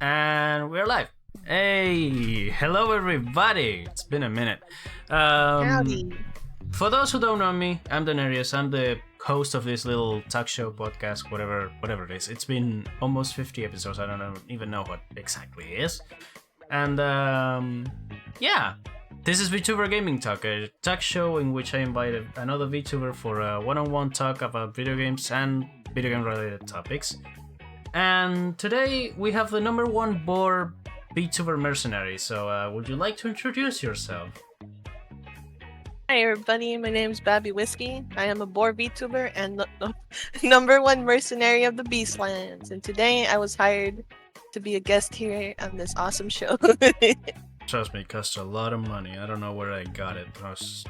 And we're live. Hey, hello everybody. It's been a minute. Howdy. For those who don't know me, I'm Denarius. I'm the host of this little talk show podcast, whatever it is. It's been almost 50 episodes. I don't even know what exactly it is. And yeah, this is Vtuber Gaming Talk, a talk show in which I invited another Vtuber for a one-on-one talk about video games and video game related topics. And today we have the number one bored VTuber mercenary. So, would you like to introduce yourself? Hi everybody, my name is Babby Whiskey. I am a boar VTuber and number one mercenary of the Beastlands. And today I was hired to be a guest here on this awesome show. Trust me, it costs a lot of money. I don't know where I got it.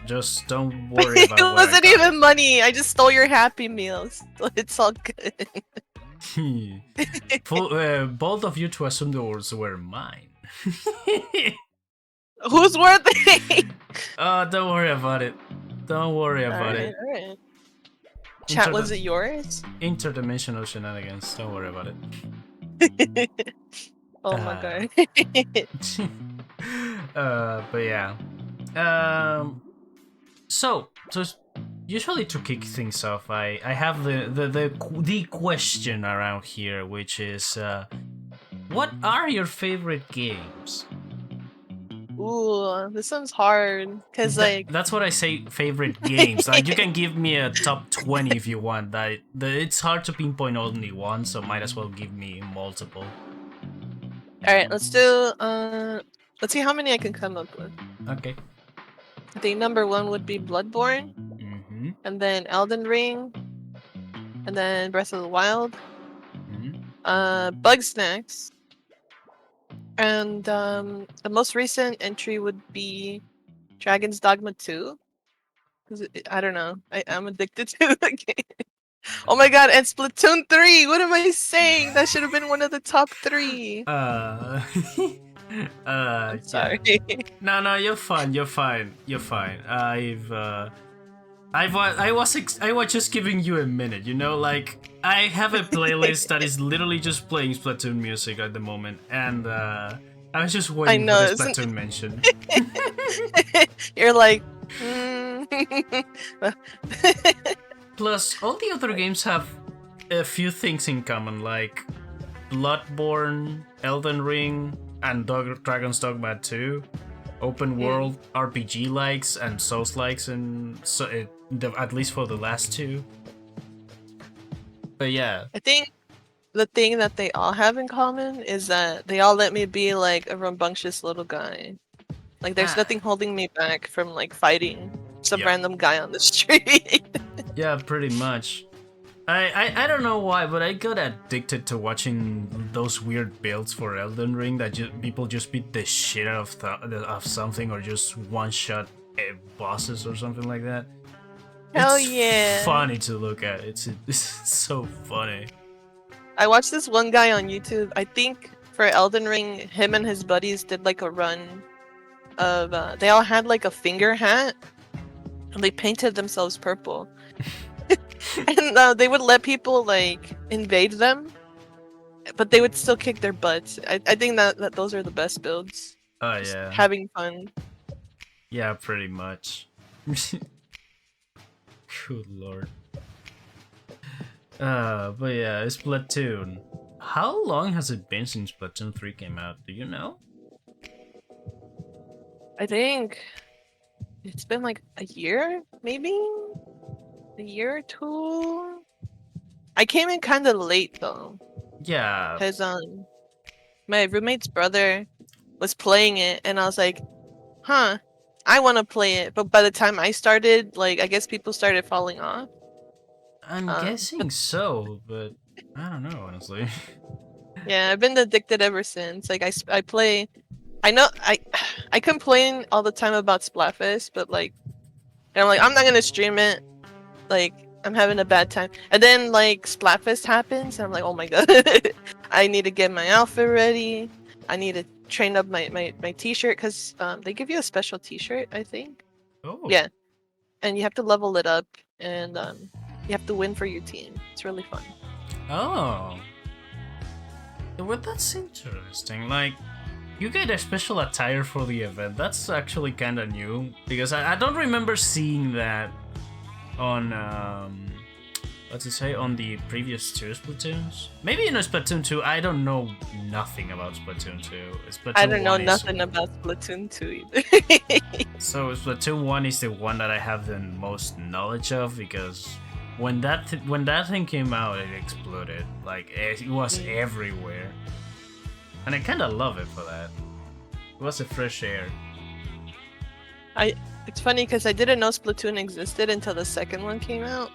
Just don't worry about It where wasn't I got even money. I just stole your Happy Meals. So it's all good. Both of you to assume the words were mine. Whose were they? Oh, don't worry about it. Don't worry about it. Alright. Chat, was it yours? Interdimensional shenanigans. Don't worry about it. Oh my god. But yeah. So usually to kick things off, I have the question around here, which is, what are your favorite games? Ooh, this one's hard because that's what I say. Favorite games. Like, you can give me a top 20 if you want. It's hard to pinpoint only one, so might as well give me multiple. All right, let's do. Let's see how many I can come up with. Okay. I think number one would be Bloodborne, and then Elden Ring, and then Breath of the Wild, Bugsnax, and the most recent entry would be Dragon's Dogma 2. I don't know. I'm addicted to the game. Oh my god, and Splatoon 3! What am I saying? That should have been one of the top 3. I'm sorry. Yeah. No, you're fine. I was just giving you a minute, you know, like, I have a playlist that is literally just playing Splatoon music at the moment, and I was just waiting for the Splatoon mention. You're like, Plus, all the other games have a few things in common, like Bloodborne, Elden Ring, and Dragon's Dogma 2. Open world RPG likes and Souls likes, and at least for the last two. But yeah, I think the thing that they all have in common is that they all let me be like a rambunctious little guy. Like, there's nothing holding me back from like fighting some random guy on the street. Yeah, pretty much. I don't know why, but I got addicted to watching those weird builds for Elden Ring that people just beat the shit out of something, or just one-shot bosses or something like that. Hell it's yeah! Funny to look at. It's so funny. I watched this one guy on YouTube. I think for Elden Ring, him and his buddies did like a run of. They all had like a finger hat, and they painted themselves purple. And they would let people like invade them, but they would still kick their butts. I think that those are the best builds. Oh Just yeah, having fun. Yeah, pretty much. Good lord. But yeah, Splatoon. How long has it been since Splatoon 3 came out? Do you know? I think it's been like a year, maybe? A year or two? I came in kind of late though. Yeah. Because my roommate's brother was playing it, and I was like, huh, I want to play it. But by the time I started, like, I guess people started falling off. I'm guessing so, but I don't know, honestly. Yeah, I've been addicted ever since. Like, I play. I know I complain all the time about Splatfest, but like, and I'm like, I'm not gonna stream it. Like, I'm having a bad time. And then like Splatfest happens, and I'm like, oh my god, I need to get my outfit ready. I need to train up my t-shirt, because they give you a special t-shirt, I think. Oh. Yeah, and you have to level it up, and you have to win for your team. It's really fun. Oh. Well, that's interesting. Like, you get a special attire for the event. That's actually kind of new because I don't remember seeing that on what's it say on the previous two Splatoons. Maybe in a Splatoon 2. I don't know nothing about Splatoon 2. Splatoon I don't know 1 is, nothing about Splatoon 2 either. so Splatoon 1 is the one that I have the most knowledge of because when that thing came out, it exploded. Like it was everywhere, and I kind of love it for that. It was a fresh air. It's funny because I didn't know Splatoon existed until the second one came out.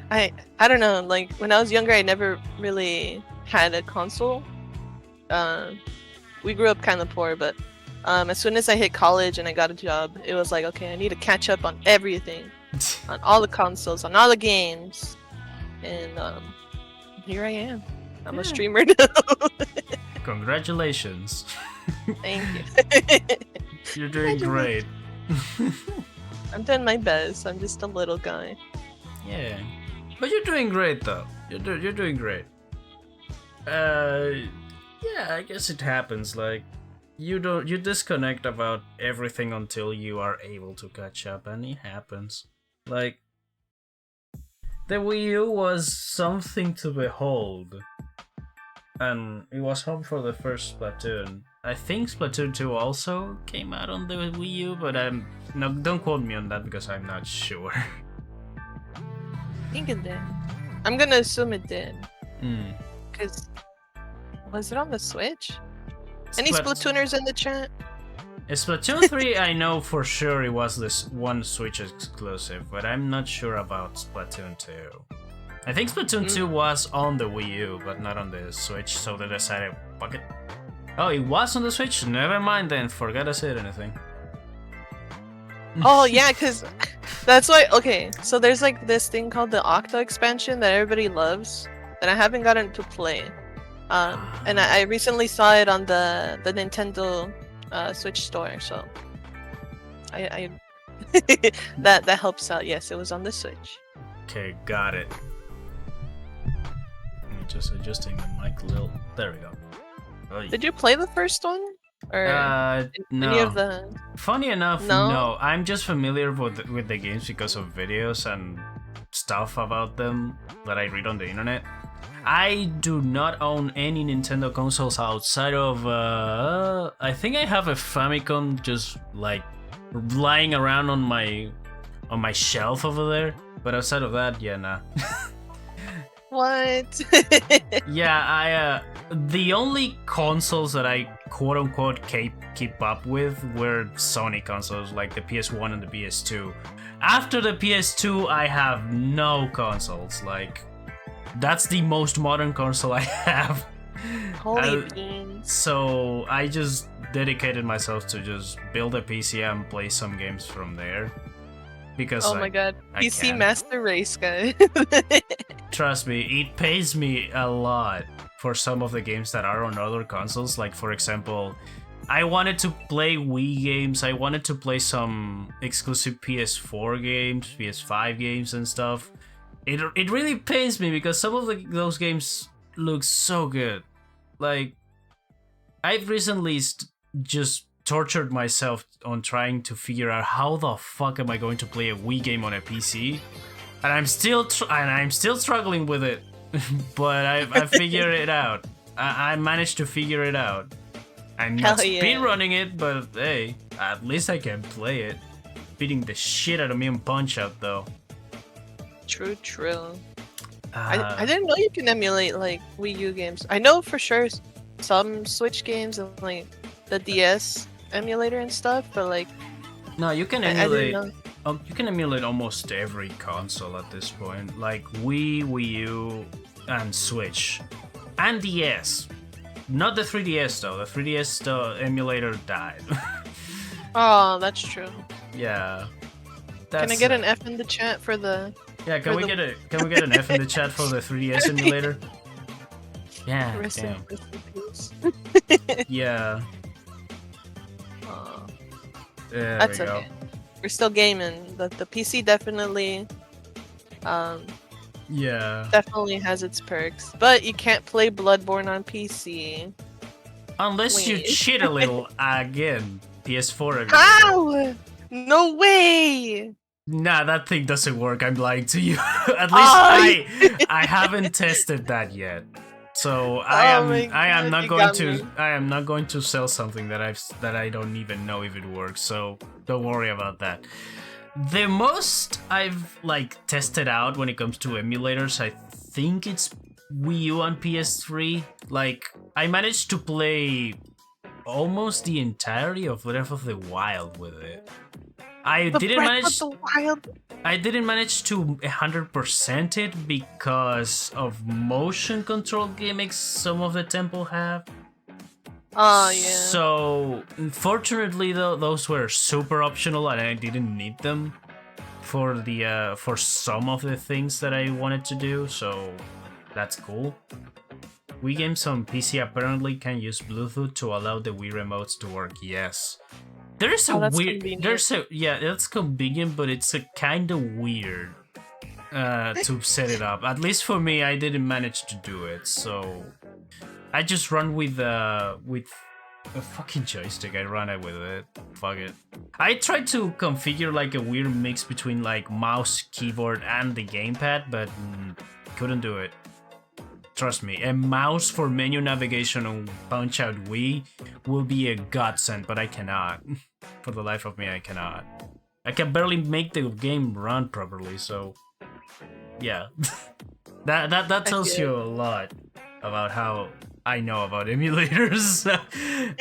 I don't know, like when I was younger I never really had a console. We grew up kind of poor, but as soon as I hit college and I got a job, it was like, okay, I need to catch up on everything, on all the consoles, on all the games, and here I am. I'm a streamer now. Congratulations. Thank you. You're doing great. I'm doing my best. I'm just a little guy. Yeah, but you're doing great though. You're doing great. Yeah, I guess it happens. Like, you disconnect about everything until you are able to catch up, and it happens. Like, the Wii U was something to behold, and it was home for the first Splatoon. I think Splatoon 2 also came out on the Wii U, but no, don't quote me on that because I'm not sure. I think it did. I'm gonna assume it did. Cause was it on the Switch? Any Splatooners in the chat? Splatoon 3, I know for sure it was this one Switch exclusive, but I'm not sure about Splatoon 2. I think Splatoon 2 was on the Wii U, but not on the Switch, so they decided, fuck it. Oh, it was on the Switch? Never mind then, forgot I said anything. Oh yeah, cause that's why. Okay, so there's like this thing called the Octa expansion that everybody loves, that I haven't gotten to play. And I recently saw it on the Nintendo Switch store, so I that helps out. Yes, it was on the Switch. Okay, got it. I'm just adjusting the mic a little. There we go. Did you play the first one? Or no. any of the... Funny enough, no. I'm just familiar with the games because of videos and stuff about them that I read on the internet. I do not own any Nintendo consoles outside of I think I have a Famicom just like lying around on my shelf over there, but outside of that, yeah, nah. What? Yeah, the only consoles that I quote unquote keep up with were Sony consoles like the PS1 and the PS2. After the PS2, I have no consoles. Like, that's the most modern console I have. Holy beans. So I just dedicated myself to just build a PC and play some games from there. Because oh my god, PC Master Race, guy. Trust me, it pays me a lot for some of the games that are on other consoles. Like, for example, I wanted to play Wii games, I wanted to play some exclusive PS4 games, PS5 games and stuff. It really pains me because some of those games look so good. Like, I've recently just tortured myself on trying to figure out how the fuck am I going to play a Wii game on a PC, and I'm still struggling with it. But I figured it out. I managed to figure it out. I'm not speedrunning it, but hey, at least I can play it. Beating the shit out of me in Punch-Out though. True. I didn't know you can emulate like Wii U games. I know for sure some Switch games and like the DS emulator and stuff, but like no, you can emulate. You can emulate almost every console at this point, like Wii, Wii U, and Switch, and DS. Not the 3DS though. The 3DS emulator died. Oh, that's true. Yeah. Can I get an F in the chat for the? Yeah, can we get an F in the chat for the 3DS emulator? Yeah. Rest damn. in peace. Yeah. There That's we go. okay. We're still gaming. The PC definitely Yeah. Definitely has its perks, but you can't play Bloodborne on PC. Unless you Wait. cheat a little again. PS4 emulator. How? No way! Nah, that thing doesn't work. I'm lying to you. At least Oh, I haven't tested that yet. So oh my I am God, not you going got to me. I am not going to sell something that I don't even know if it works. So don't worry about that. The most I've like tested out when it comes to emulators, I think it's Wii U and PS3. Like I managed to play almost the entirety of Breath of the Wild with it. I The didn't Breath manage of the Wild. I didn't manage to 100% it because of motion control gimmicks some of the temple have. Oh yeah. So, fortunately, though, those were super optional, and I didn't need them for some of the things that I wanted to do. So, that's cool. Wii games on PC apparently can use Bluetooth to allow the Wii remotes to work. Yes. There's a that's weird. convenient. There's a yeah. That's convenient, but it's a kind of weird to set it up. At least for me, I didn't manage to do it, so I just run with a fucking joystick. I run it with it. Fuck it. I tried to configure like a weird mix between like mouse, keyboard, and the gamepad, but couldn't do it. Trust me, a mouse for menu navigation on Punch-Out Wii will be a godsend, but I cannot. For the life of me, I cannot. I can barely make the game run properly, so yeah. that tells you a lot about how I know about emulators.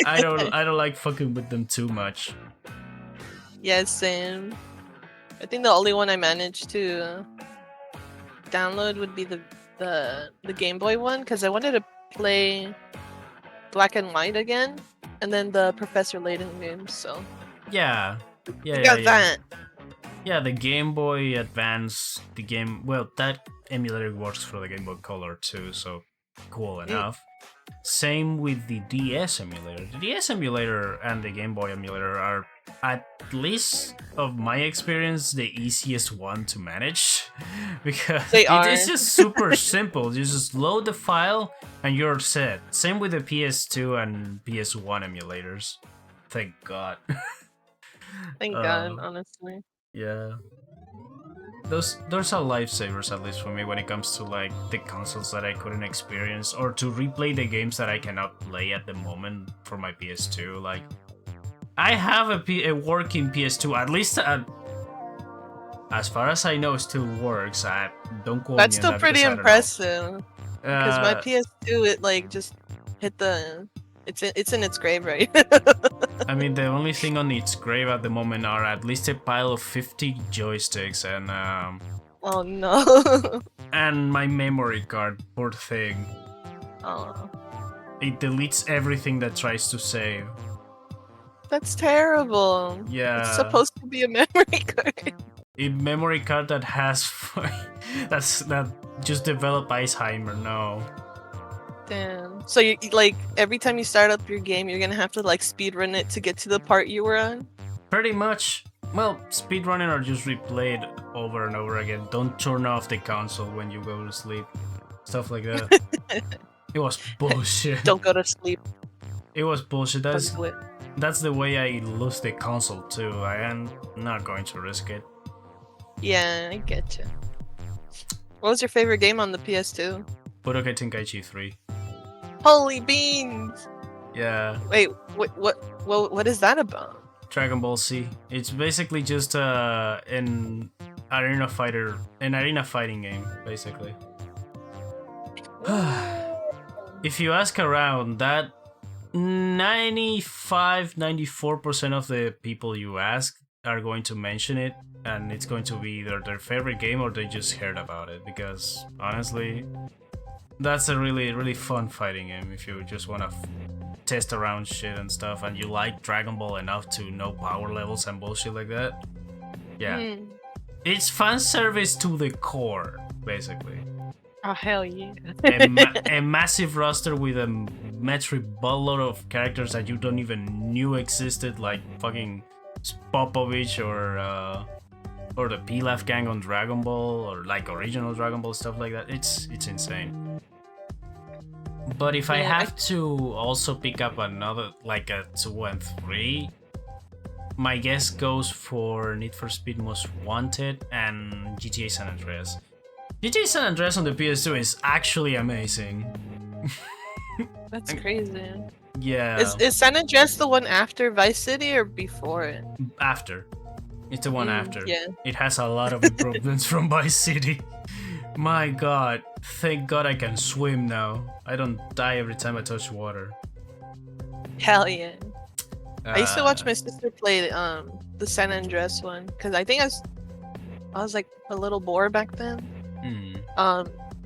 I don't like fucking with them too much. Yeah, same. I think the only one I managed to download would be the Game Boy one, because I wanted to play Black and White again, and then the Professor Layton games. So Yeah, got that. Yeah, the Game Boy Advance, that emulator works for the Game Boy Color too, so cool enough. Same with the DS emulator. The DS emulator and the Game Boy emulator are, at least of my experience, the easiest one to manage because it's just super simple. You just load the file and you're set. Same with the PS2 and PS1 emulators. Thank God. Thank God, honestly. Yeah. Those are lifesavers, at least for me, when it comes to like the consoles that I couldn't experience, or to replay the games that I cannot play at the moment for my PS2. Like, I have a working PS2, at least as far as I know, it still works. I don't quote That's me still on that pretty because impressive. Because my PS2, it like just hit the. It's in its grave, right? I mean, the only thing on its grave at the moment are at least a pile of 50 joysticks and oh no. and my memory card, poor thing. Oh. It deletes everything that tries to save. That's terrible. Yeah. It's supposed to be a memory card. A memory card that has that just developed Alzheimer. No. Damn. So you like every time you start up your game, you're gonna have to like speedrun it to get to the part you were on? Pretty much. Well, speedrunning or just replay it over and over again. Don't turn off the console when you go to sleep. Stuff like that. It was bullshit. Don't go to sleep. It was bullshit. Don't do it. That's the way I lose the console too. I am not going to risk it. Yeah, I get you. What was your favorite game on the PS2? Budokai Tenkaichi 3. Holy beans! Yeah. Wait, what is that about? Dragon Ball Z. It's basically just an arena fighting game, basically. If you ask around, that 94% of the people you ask are going to mention it, and it's going to be either their favorite game or they just heard about it, because honestly, that's a really, really fun fighting game if you just want to test around shit and stuff, and you like Dragon Ball enough to know power levels and bullshit like that. Yeah. It's fan service to the core, basically. Oh, hell yeah. A massive roster with a metric buttload of characters that you don't even knew existed, like fucking Popovich or or the Pilaf gang on Dragon Ball, or like original Dragon Ball stuff like that. It's insane. But if I have to also pick up another, like a 2 and 3, my guess goes for Need for Speed Most Wanted and GTA San Andreas. GTA San Andreas on the PS2 is actually amazing. That's crazy. Yeah. Is San Andreas the one after Vice City or before it? After. It's the one after. Yeah. It has a lot of improvements from Vice City. My god. Thank god I can swim now. I don't die every time I touch water. Hell yeah. I used to watch my sister play the San Andreas one because I think I was like a little bored back then.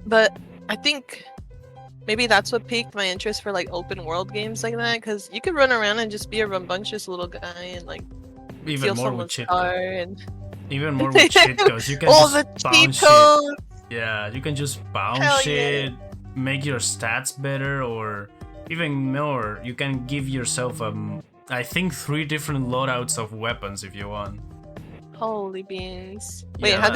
But I think maybe that's what piqued my interest for like open world games like that, because you could run around and just be a rambunctious little guy and like even steal more with someone's cheat car and even more with cheat codes. You can all just the bounce cheat shit. codes. Yeah, you can just bounce Hell shit, make your stats better, or even more. You can give yourself I think 3 different loadouts of weapons if you want. Holy beans! Wait, Yeah. how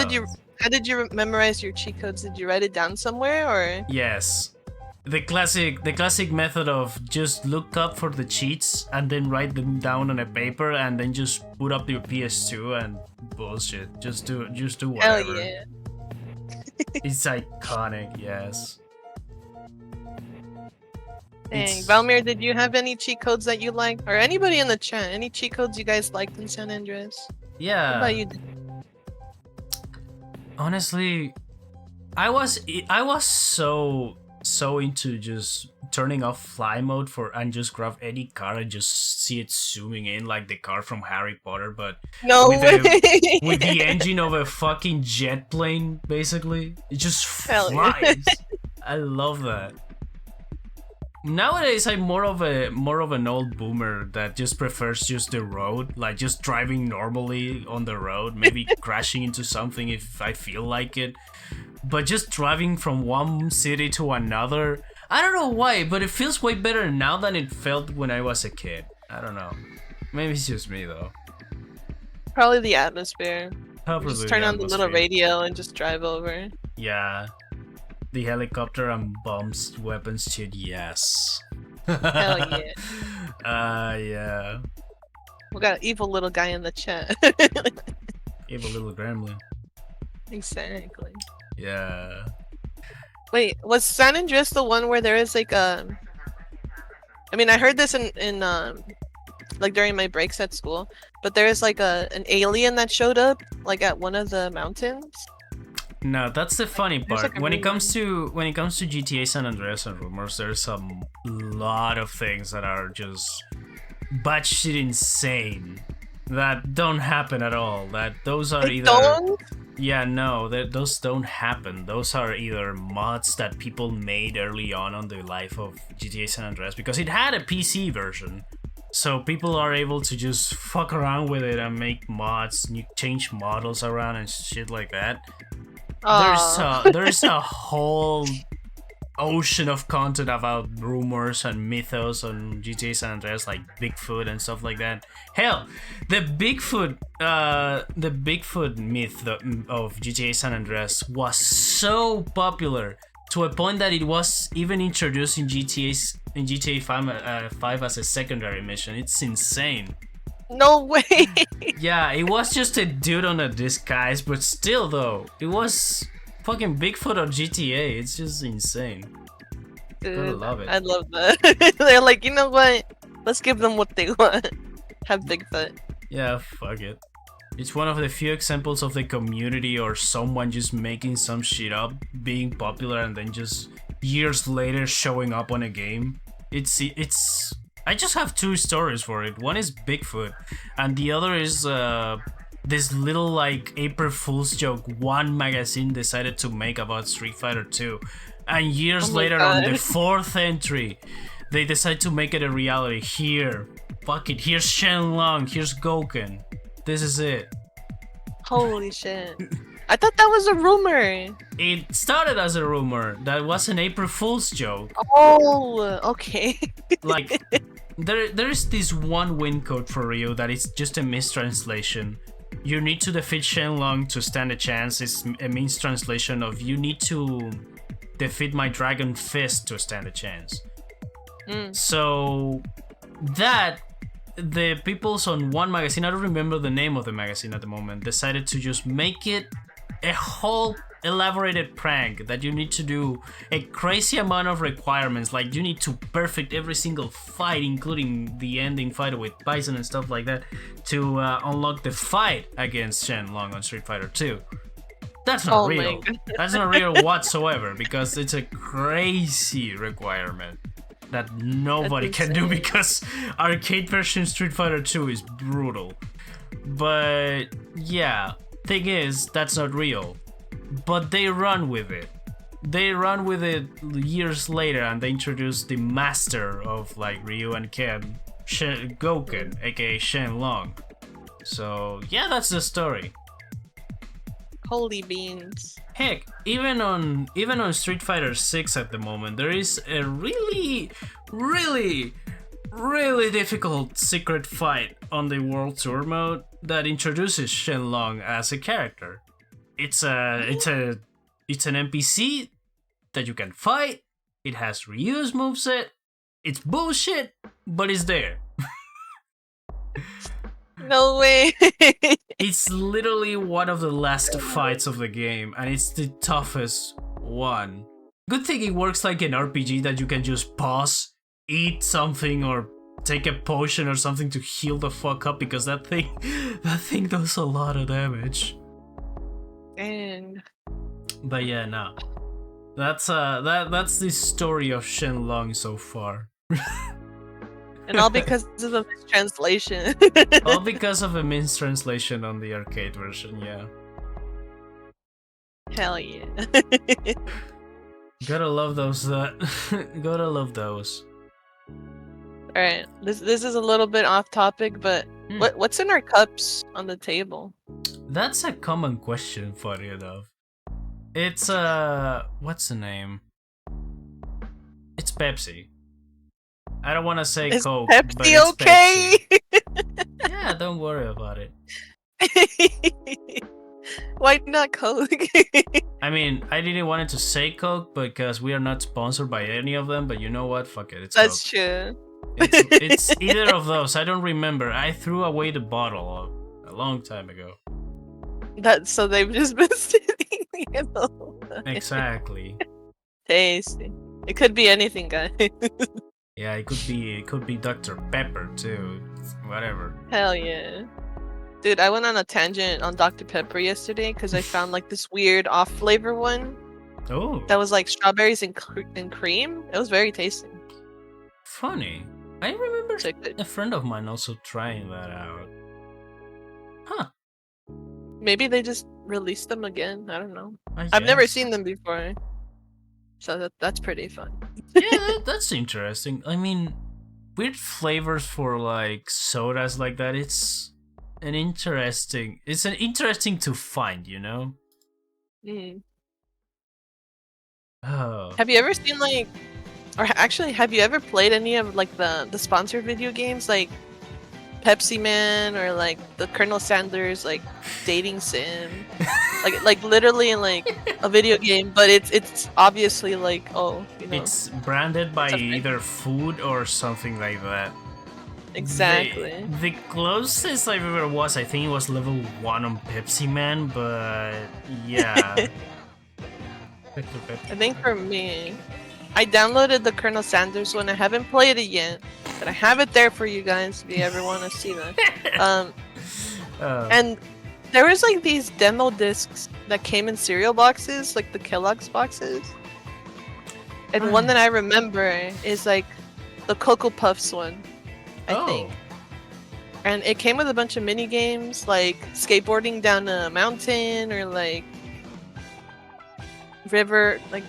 did you memorize your cheat codes? Did you write it down somewhere or? Yes. The classic method of just look up for the cheats and then write them down on a paper and then just put up your PS2 and bullshit. Just do whatever. Hell yeah! It's iconic, yes. Dang, Valmir, did you have any cheat codes that you liked, or anybody in the chat? Any cheat codes you guys liked in San Andreas? Yeah. What about you? Honestly, I was so into just turning off fly mode and just grab any car and just see it zooming in like the car from Harry Potter, but No with way! with the engine of a fucking jet plane, basically. It just Hell yeah. flies. I love that. Nowadays, I'm more of an old boomer that just prefers just the road, like just driving normally on the road, maybe crashing into something if I feel like it. But just driving from one city to another, I don't know why, but it feels way better now than it felt when I was a kid. I don't know. Maybe it's just me though. Probably the atmosphere. Probably Just turn the on the little atmosphere. radio and just drive over. Yeah. The helicopter and bombs, weapons shit, yes. Hell yeah. Yeah. We got an evil little guy in the chat. Evil little gremlin. Exactly. Yeah. Wait, was San Andreas the one where there is like a? I mean, I heard this in like during my breaks at school, but there is like an alien that showed up like at one of the mountains. No, that's the funny part. like a When it comes to GTA San Andreas and rumors, there's a lot of things that are just batshit insane that don't happen at all. That those are They either don't? yeah, no, those don't happen. Those are either mods that people made early on the life of GTA San Andreas, because it had a PC version. So people are able to just fuck around with it and make mods, change models around and shit like that. There's a whole ocean of content about rumors and mythos on GTA San Andreas, like Bigfoot and stuff like that. Hell, the Bigfoot myth of GTA San Andreas was so popular to a point that it was even introduced in GTA 5 as a secondary mission. It's insane. No way. Yeah, it was just a dude on a disguise, but still though, it was fucking Bigfoot on GTA. It's just insane. Dude, Gotta love it. I love that. They're like, you know what? Let's give them what they want. Have Bigfoot. Yeah, fuck it. It's one of the few examples of the community or someone just making some shit up, being popular, and then just years later showing up on a game. It's. I just have 2 stories for it. One is Bigfoot, and the other is this little like April Fool's joke one magazine decided to make about Street Fighter 2, and years later on the 4th entry, they decide to make it a reality. Here, fuck it. Here's Shenlong. Here's Gouken. This is it. Holy shit. I thought that was a rumor. It started as a rumor that was an April Fool's joke. Oh, okay. Like, there's this one win code for Rio that is just a mistranslation. you need to defeat Shenlong to stand a chance is a means translation of you need to defeat my dragon fist to stand a chance. So that the peoples on one magazine, I don't remember the name of the magazine at the moment, decided to just make it a whole elaborated prank that you need to do a crazy amount of requirements, like you need to perfect every single fight, including the ending fight with Bison and stuff like that, to unlock the fight against Shenlong on Street Fighter 2. That's not real. That's not real whatsoever, because it's a crazy requirement that nobody can do, because arcade version Street Fighter 2 is brutal. But yeah, thing is, that's not real. But they run with it. They run with it years later, and they introduce the master of like Ryu and Ken, Gouken, aka Shenlong. So yeah, that's the story. Holy beans. Heck, even on Street Fighter 6 at the moment, there is a really difficult secret fight on the World Tour mode that introduces Shenlong as a character. It's an NPC that you can fight. It has Ryu's moveset. It's bullshit, but it's there. No way. It's literally one of the last fights of the game, and it's the toughest one. Good thing it works like an RPG that you can just pause, eat something, or take a potion or something to heal the fuck up, because that thing does a lot of damage. And but yeah, no. That's the story of Shenlong so far. And all because of a mistranslation. All because of a mistranslation on the arcade version, yeah. Hell yeah. Gotta love those. Gotta love those. Alright, this is a little bit off topic, but what's in our cups on the table? That's a common question, funny enough. It's what's the name? It's Pepsi. I don't want to say Is Coke, Pepsi but it's okay? Pepsi. Yeah, don't worry about it. Why not Coke? I mean, I didn't want it to say Coke because we are not sponsored by any of them, but you know what? Fuck it, it's That's Coke. true. It's either of those. I don't remember. I threw away the bottle a long time ago. So they've just been sitting there the whole time. Exactly. Tasty. It could be anything, guys. Yeah, it could be Dr. Pepper too. Whatever. Hell yeah. Dude, I went on a tangent on Dr. Pepper yesterday because I found like this weird off flavor one. Oh. That was like strawberries and cream. It was very tasty. Funny. I remember Check a friend of mine also trying that out. Huh. Maybe they just released them again. I don't know. I I've never guess. seen them before. So that's pretty fun. Yeah, that's interesting. I mean, weird flavors for like sodas like that. It's an interesting to find, you know? Mm. Oh. Have you ever seen like, or actually, have you ever played any of like the sponsored video games like Pepsi Man or like the Colonel Sanders like dating sim? like literally like a video game, but it's obviously like, oh, you know, It's branded by something. either food or something like that. Exactly. The closest I've ever was, I think it was level 1 on Pepsi Man, but yeah. I think for me, I downloaded the Colonel Sanders one. I haven't played it yet, but I have it there for you guys if you ever want to see that. And there was like these demo discs that came in cereal boxes, like the Kellogg's boxes. And one that I remember is like the Cocoa Puffs one, I think. And it came with a bunch of mini games, like skateboarding down a mountain or like river, like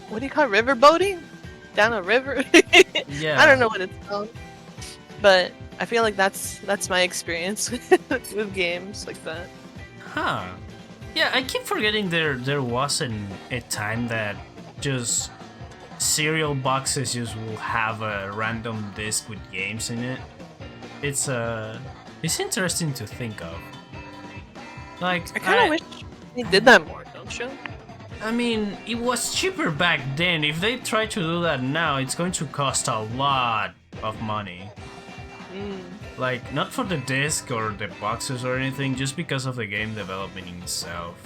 what do you call it? River boating down a river? Yeah. I don't know what it's called, but I feel like that's my experience with games like that. Huh. Yeah, I keep forgetting there wasn't a time that just cereal boxes just will have a random disc with games in it. It's interesting to think of. Like, I kind of wish they did that more, don't you? I mean, it was cheaper back then. If they try to do that now, it's going to cost a lot of money. Like, not for the disc or the boxes or anything, just because of the game development itself.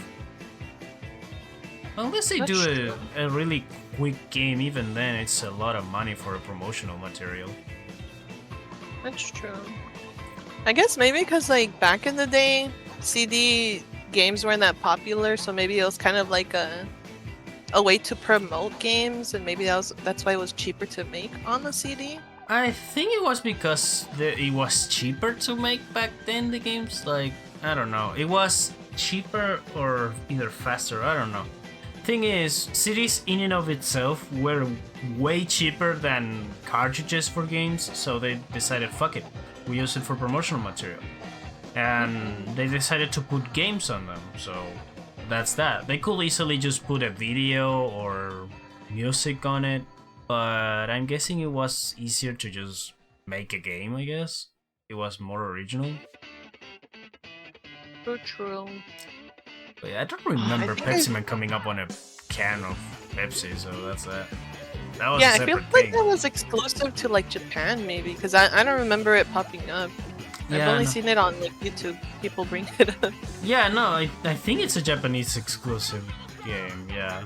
Unless they do a really quick game, even then it's a lot of money for a promotional material. That's true. I guess maybe because like back in the day, CD games weren't that popular, so maybe it was kind of like a way to promote games, and maybe that's why it was cheaper to make on the CD. I think it was because it was cheaper to make back then, the games. Like, I don't know. It was cheaper or either faster, I don't know. Thing is, CDs in and of itself were way cheaper than cartridges for games, so they decided, fuck it, we use it for promotional material. And they decided to put games on them, so that's that. They could easily just put a video or music on it, but I'm guessing it was easier to just make a game, I guess. It was more original. So true. But yeah, I don't remember Pepsi Man coming up on a can of Pepsi, so that's that. That was a separate I feel thing. like that was exclusive to like Japan, maybe, because I don't remember it popping up. I've only seen it on like YouTube. People bring it up. Yeah, no, I think it's a Japanese exclusive game. Yeah,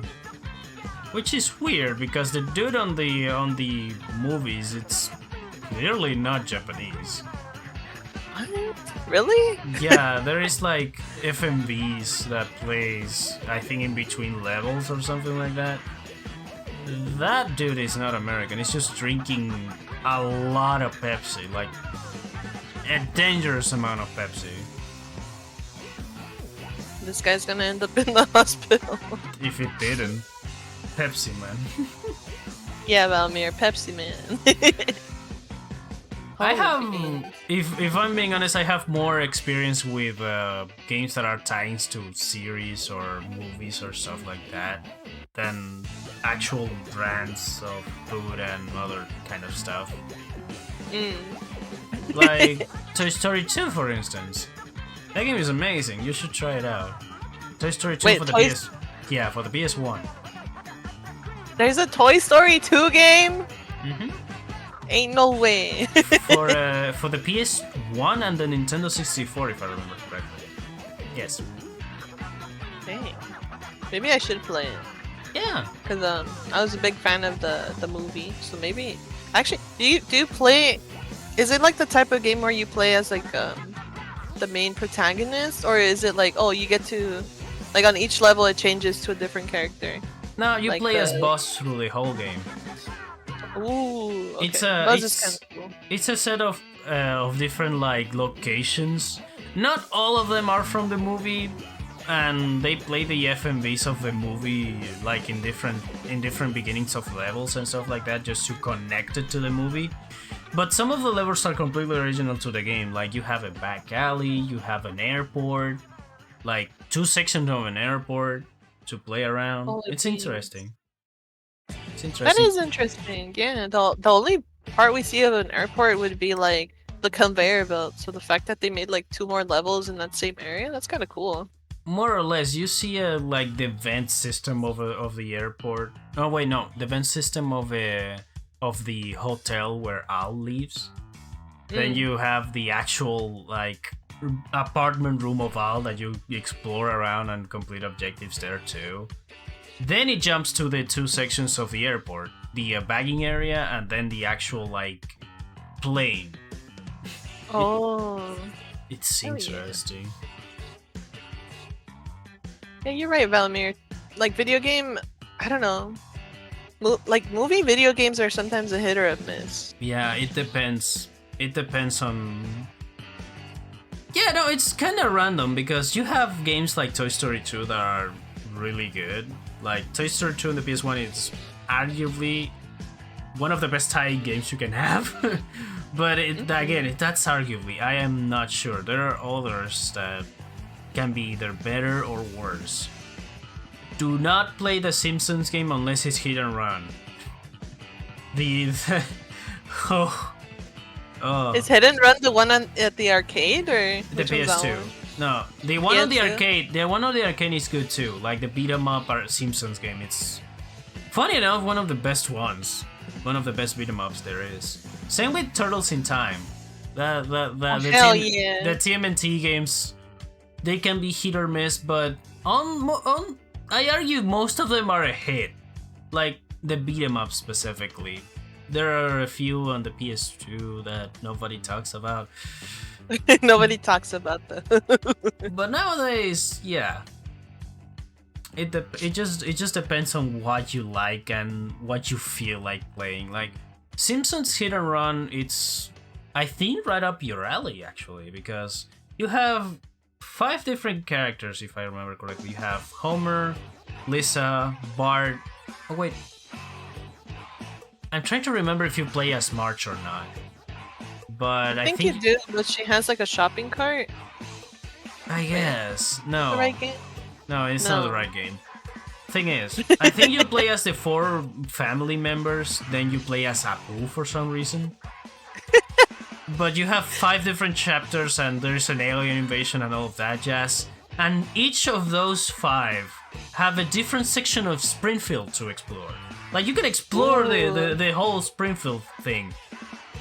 which is weird because the dude on the movies, it's clearly not Japanese. What? Really? Yeah, there is like FMVs that plays, I think, in between levels or something like that. That dude is not American. He's just drinking a lot of Pepsi, like a dangerous amount of Pepsi. This guy's gonna end up in the hospital. If it didn't, Pepsi Man. Yeah, Valmir, Pepsi Man. I have, if I'm being honest, I have more experience with games that are ties to series or movies or stuff like that than actual brands of food and other kind of stuff. Like Toy Story 2, for instance. That game is amazing. You should try it out. Toy Story 2 for the PS. Yeah, for the PS1. There's a Toy Story 2 game? Mm-hmm. Ain't no way. for the PS1 and the Nintendo 64, if I remember correctly. Yes. Dang. Maybe I should play it. Yeah. Cause I was a big fan of the movie, so maybe. Actually, do you play? Is it like the type of game where you play as like the main protagonist, or is it like, oh, you get to, like, on each level it changes to a different character? No, you like play as boss through the whole game. Ooh, okay. It's a set of different like locations. Not all of them are from the movie, and they play the FMVs of the movie like in different beginnings of levels and stuff like that, just to connect it to the movie. But some of the levels are completely original to the game. Like, you have a back alley, you have an airport, like 2 sections of an airport to play around. It's interesting. It's interesting. That is interesting. Yeah, the only part we see of an airport would be like the conveyor belt. So the fact that they made like 2 more levels in that same area, that's kind of cool. More or less, you see like the vent system of the airport. Oh wait, no, the vent system of the hotel where Al lives. Then you have the actual like apartment room of Al that you explore around and complete objectives there too. Then it jumps to the 2 sections of the airport, the bagging area and then the actual like plane. Oh, it's interesting. Yeah, you're right, Valimir. Like, video game, I don't know. Like, movie video games are sometimes a hit or a miss. Yeah, it depends. It depends on... Yeah, no, it's kind of random because you have games like Toy Story 2 that are really good. Like, Toy Story 2 on the PS1 is arguably one of the best tie games you can have. But again, that's arguably. I am not sure. There are others that can be either better or worse. Do not play the Simpsons game unless it's hit and run. Is Hit and Run the one at the arcade or the PS2? No, the one on the PS2? arcade, the one on the arcade is good too. Like the beat 'em up or Simpsons game. It's funny enough one of the best ones, one of the best beat 'em ups there is. Same with Turtles in Time. Hell yeah. The TMNT games, they can be hit or miss, but on I argue most of them are a hit. Like the beat 'em up specifically. There are a few on the PS2 that nobody talks about. Nobody talks about that. But nowadays, yeah, it just depends on what you like and what you feel like playing. Like Simpsons Hit and Run, it's I think right up your alley actually, because you have 5 different characters if I remember correctly. You have Homer, Lisa, Bart. Oh wait, I'm trying to remember if you play as Marge or not. But I think you do, but she has like a shopping cart. I guess no. The right game? No, it's No. not the right game. Thing is, I think you play as the 4 family members, then you play as Apu for some reason. But you have 5 different chapters, and there's an alien invasion and all of that jazz. And each of those 5 have a different section of Springfield to explore. Like you can explore the whole Springfield thing.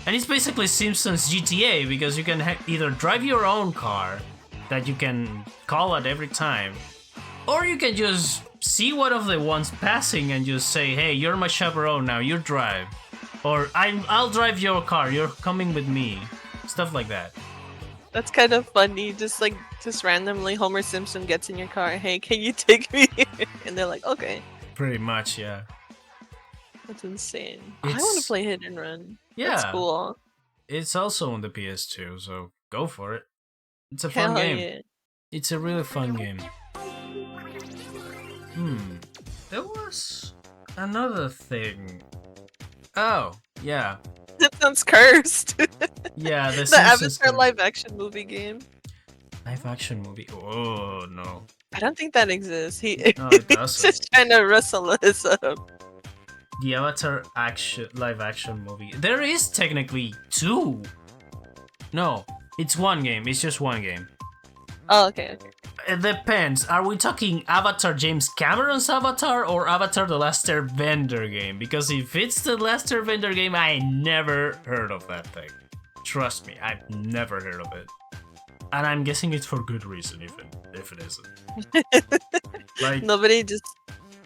And it's basically Simpsons GTA because you can either drive your own car that you can call at every time, or you can just see one of the ones passing and just say, hey, you're my chaperone now, you drive. Or I'll drive your car, you're coming with me. Stuff like that. That's kind of funny. Just randomly Homer Simpson gets in your car. Hey, can you take me? And they're like, okay. Pretty much, yeah. That's insane. I want It's- to play Hit and Run. Yeah. That's cool. It's also on the PS2, so go for it. It's a Hell fun game. yeah. It's a really fun game. There was another thing. Oh, yeah. That sounds cursed. Yeah, the The Simpsons Avatar game. live action movie game. Live action movie. Oh no. I don't think that exists. No, it He's doesn't. just trying to wrestle us up. The Avatar live action movie. There is technically 2. No, it's one game. It's just one game. Oh, okay. It depends. Are we talking Avatar James Cameron's Avatar or Avatar The Last Airbender game? Because if it's The Last Airbender game, I never heard of that thing. Trust me, I've never heard of it. And I'm guessing it's for good reason, even if it isn't. Like,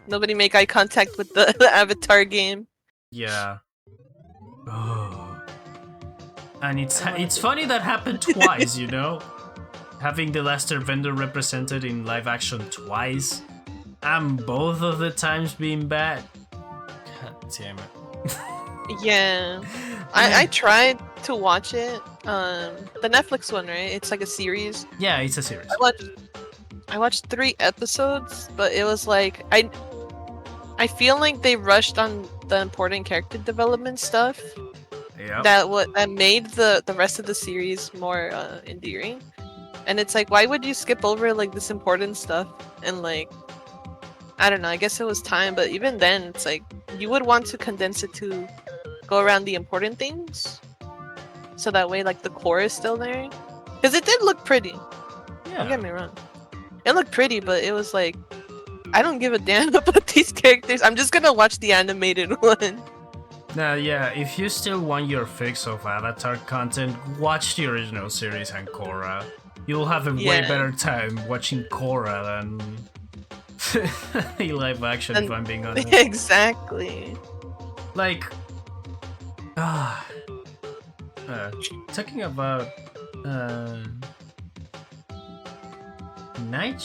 Nobody make eye contact with the Avatar game. yeah. Oh. And it's funny that happened twice, you know? Having The Last Airbender represented in live action twice, and both of the times being bad. God damn it. Yeah. I tried to watch it. The Netflix one, right? It's like a series. Yeah, it's a series. I watched 3 episodes, but it was like I feel like they rushed on the important character development stuff. Yep. That made the rest of the series more endearing. And it's like, why would you skip over like this important stuff? And like, I don't know, I guess it was time, but even then it's like you would want to condense it to go around the important things. So that way like the core is still there. Because it did look pretty. Don't get Yeah. me wrong. It looked pretty, but it was like, I don't give a damn about these characters. I'm just gonna watch the animated one. Now, yeah, if you still want your fix of Avatar content, watch the original series and Korra. You'll have a way Yeah. better time watching Korra than the live action, if I'm being honest. Exactly. Like, talking about Night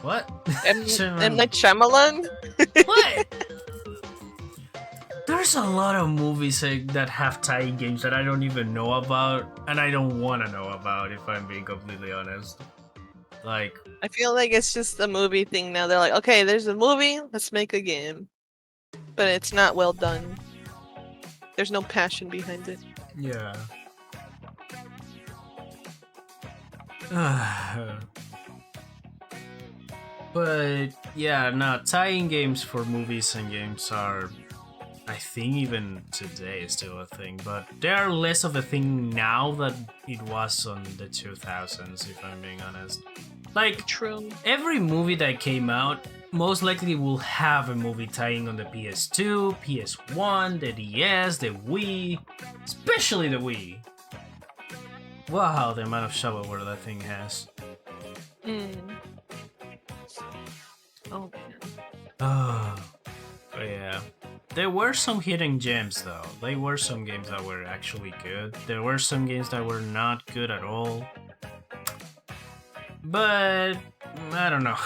what? M. Night Shyamalan? What? There's a lot of movies that have tie-in games that I don't even know about, and I don't want to know about, if I'm being completely honest. Like, I feel like it's just a movie thing now. They're like, okay, there's a movie, let's make a game. But it's not well done. There's no passion behind it. yeah. But yeah, no, tie-in games for movies and games are I think even today is still a thing, but they are less of a thing now than it was on the 2000s, if I'm being honest. Like, True. every movie that came out most likely will have a movie tying on the PS2, PS1, the DS, the Wii, especially the Wii. Wow, the amount of shovelware that thing has. Oh man. Oh, yeah. There were some hidden gems though. There were some games that were actually good. There were some games that were not good at all. But I don't know.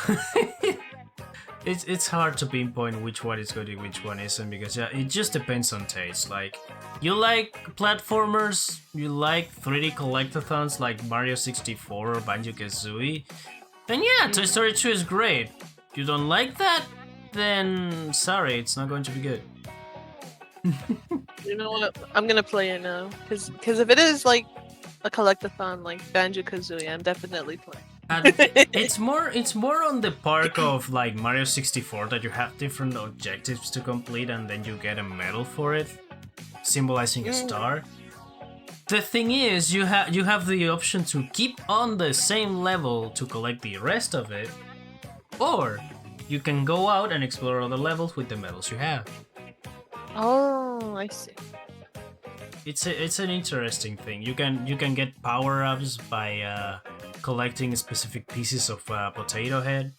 It's hard to pinpoint which one is good and which one isn't, because it just depends on taste. Like, you like platformers, you like 3D collectathons like Mario 64 or Banjo-Kazooie, then yeah, Toy Story 2 is great. You don't like that? Then sorry, it's not going to be good. You know what? I'm gonna play it now, because if it is like a collectathon like Banjo-Kazooie, I'm definitely playing. And it's more on the part of like Mario 64 that you have different objectives to complete and then you get a medal for it, symbolizing a star. The thing is, you have the option to keep on the same level to collect the rest of it, or you can go out and explore other levels with the medals you have. Oh, I see. It's an interesting thing. You can get power-ups by collecting specific pieces of Potato Head.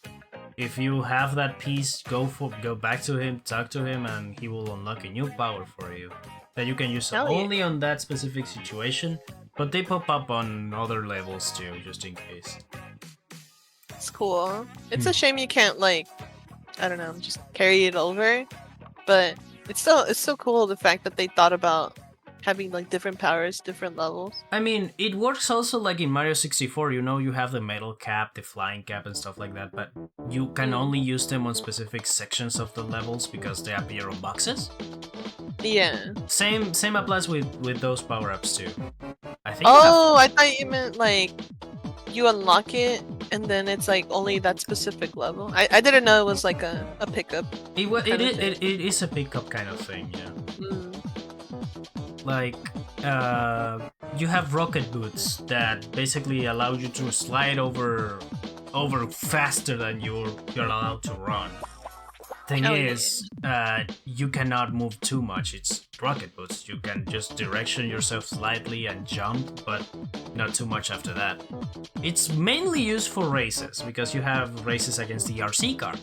If you have that piece, go back to him, talk to him, and he will unlock a new power for you that you can use only on that specific situation. But they pop up on other levels too, just in case. It's cool. It's a shame you can't, like, I don't know, just carry it over. But it's so cool, the fact that they thought about having like different powers, different levels. I mean, it works also like in Mario 64, you have the metal cap, the flying cap and stuff like that, but you can only use them on specific sections of the levels because they appear on boxes. Yeah. Same applies with those power-ups too. I think. Oh, I thought you meant like you unlock it and then it's like only that specific level. I didn't know it was like a pickup. It is a pickup kind of thing, yeah. Like, you have rocket boots that basically allow you to slide over faster than you're allowed to run. Thing is, you cannot move too much. It's rocket boots. You can just direction yourself slightly and jump, but not too much after that. It's mainly used for races because you have races against the RC car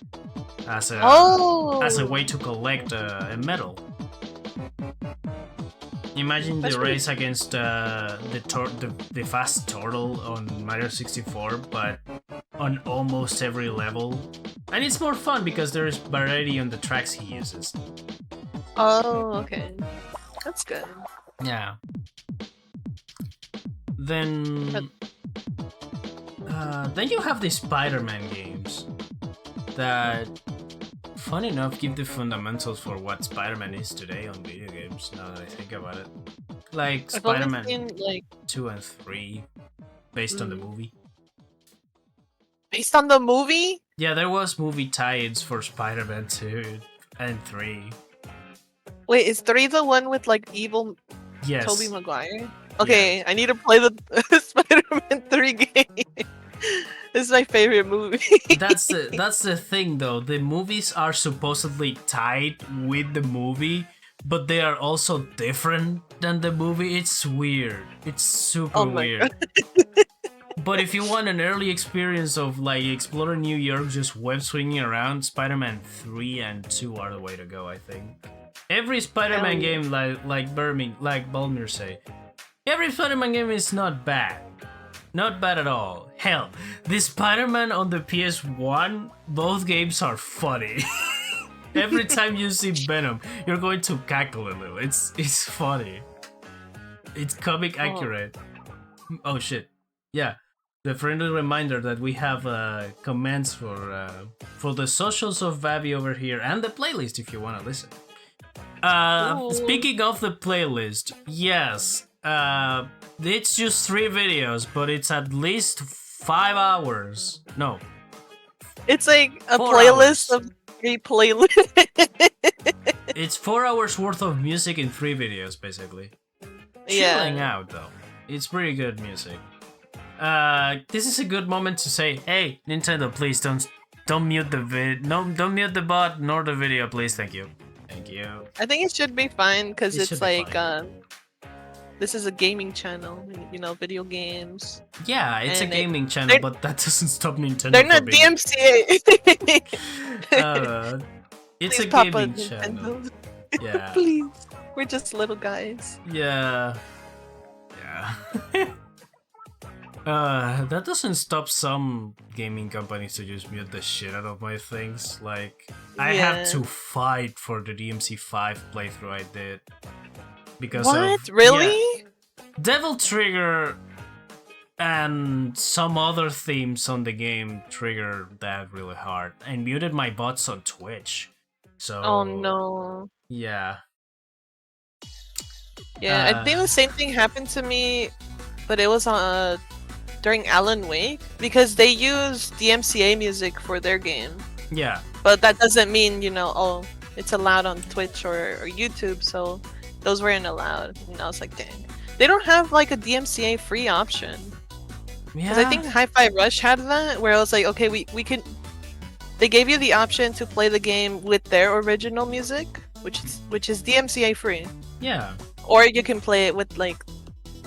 as a way to collect a medal. Imagine the race against the fast turtle on Mario 64, but on almost every level. And it's more fun because there is variety on the tracks he uses. Oh, okay. That's good. Yeah. Then you have the Spider-Man games that, fun enough, give the fundamentals for what Spider-Man is today on video games, now that I think about it. Like Spider-Man 2 and 3, based on the movie. Based on the movie? Yeah, there was movie tie-ins for Spider-Man 2 and 3. Wait, is 3 the one with like evil Tobey Maguire? Okay, yeah. I need to play the Spider-Man 3 game. This is my favorite movie. That's the thing though. The movies are supposedly tied with the movie, but they are also different than the movie. It's weird. It's super weird. But if you want an early experience of like exploring New York, just web swinging around, Spider-Man 3 and 2 are the way to go, I think. Every Spider-Man game, like Balmir say, every Spider-Man game is not bad. Not bad at all. Hell, the Spider-Man on the PS1, both games are funny. Every time you see Venom, you're going to cackle a little. It's funny. It's comic accurate. Oh shit. Yeah. The friendly reminder that we have comments for the socials of Vavi over here and the playlist if you want to listen. Speaking of the playlist, yes. It's just 3 videos, but it's at least 5 hours. No. It's like a playlist of 3 playlists. it's 4 hours worth of music in 3 videos, basically. Yeah. Chilling out, though. It's pretty good music. This is a good moment to say, hey, Nintendo, please don't mute the don't mute the bot nor the video, please. Thank you. Thank you. I think it should be fine because It it's should be like fine. this is a gaming channel, you know, video games. Yeah, it's a And gaming channel, they're- but that doesn't stop Nintendo. They're from not being- DMCA. It's Please, a Papa gaming Nintendo. channel. Yeah. Please, we're just little guys. Yeah. Yeah. That doesn't stop some gaming companies to just mute the shit out of my things. Like, I Yeah. have to fight for the DMC5 playthrough I did. Because What? of, Really? yeah, Devil Trigger and some other themes on the game triggered that really hard. And muted my bots on Twitch. So... Oh no. Yeah. Yeah, I think the same thing happened to me, but it was during Alan Wake because they use DMCA music for their game. Yeah. But that doesn't mean, you know, oh, it's allowed on Twitch or YouTube, so those weren't allowed. And I was like, dang. They don't have like a DMCA free option. Because I think Hi-Fi Rush had that, where I was like, okay, we can... They gave you the option to play the game with their original music, which is DMCA free. Yeah. Or you can play it with like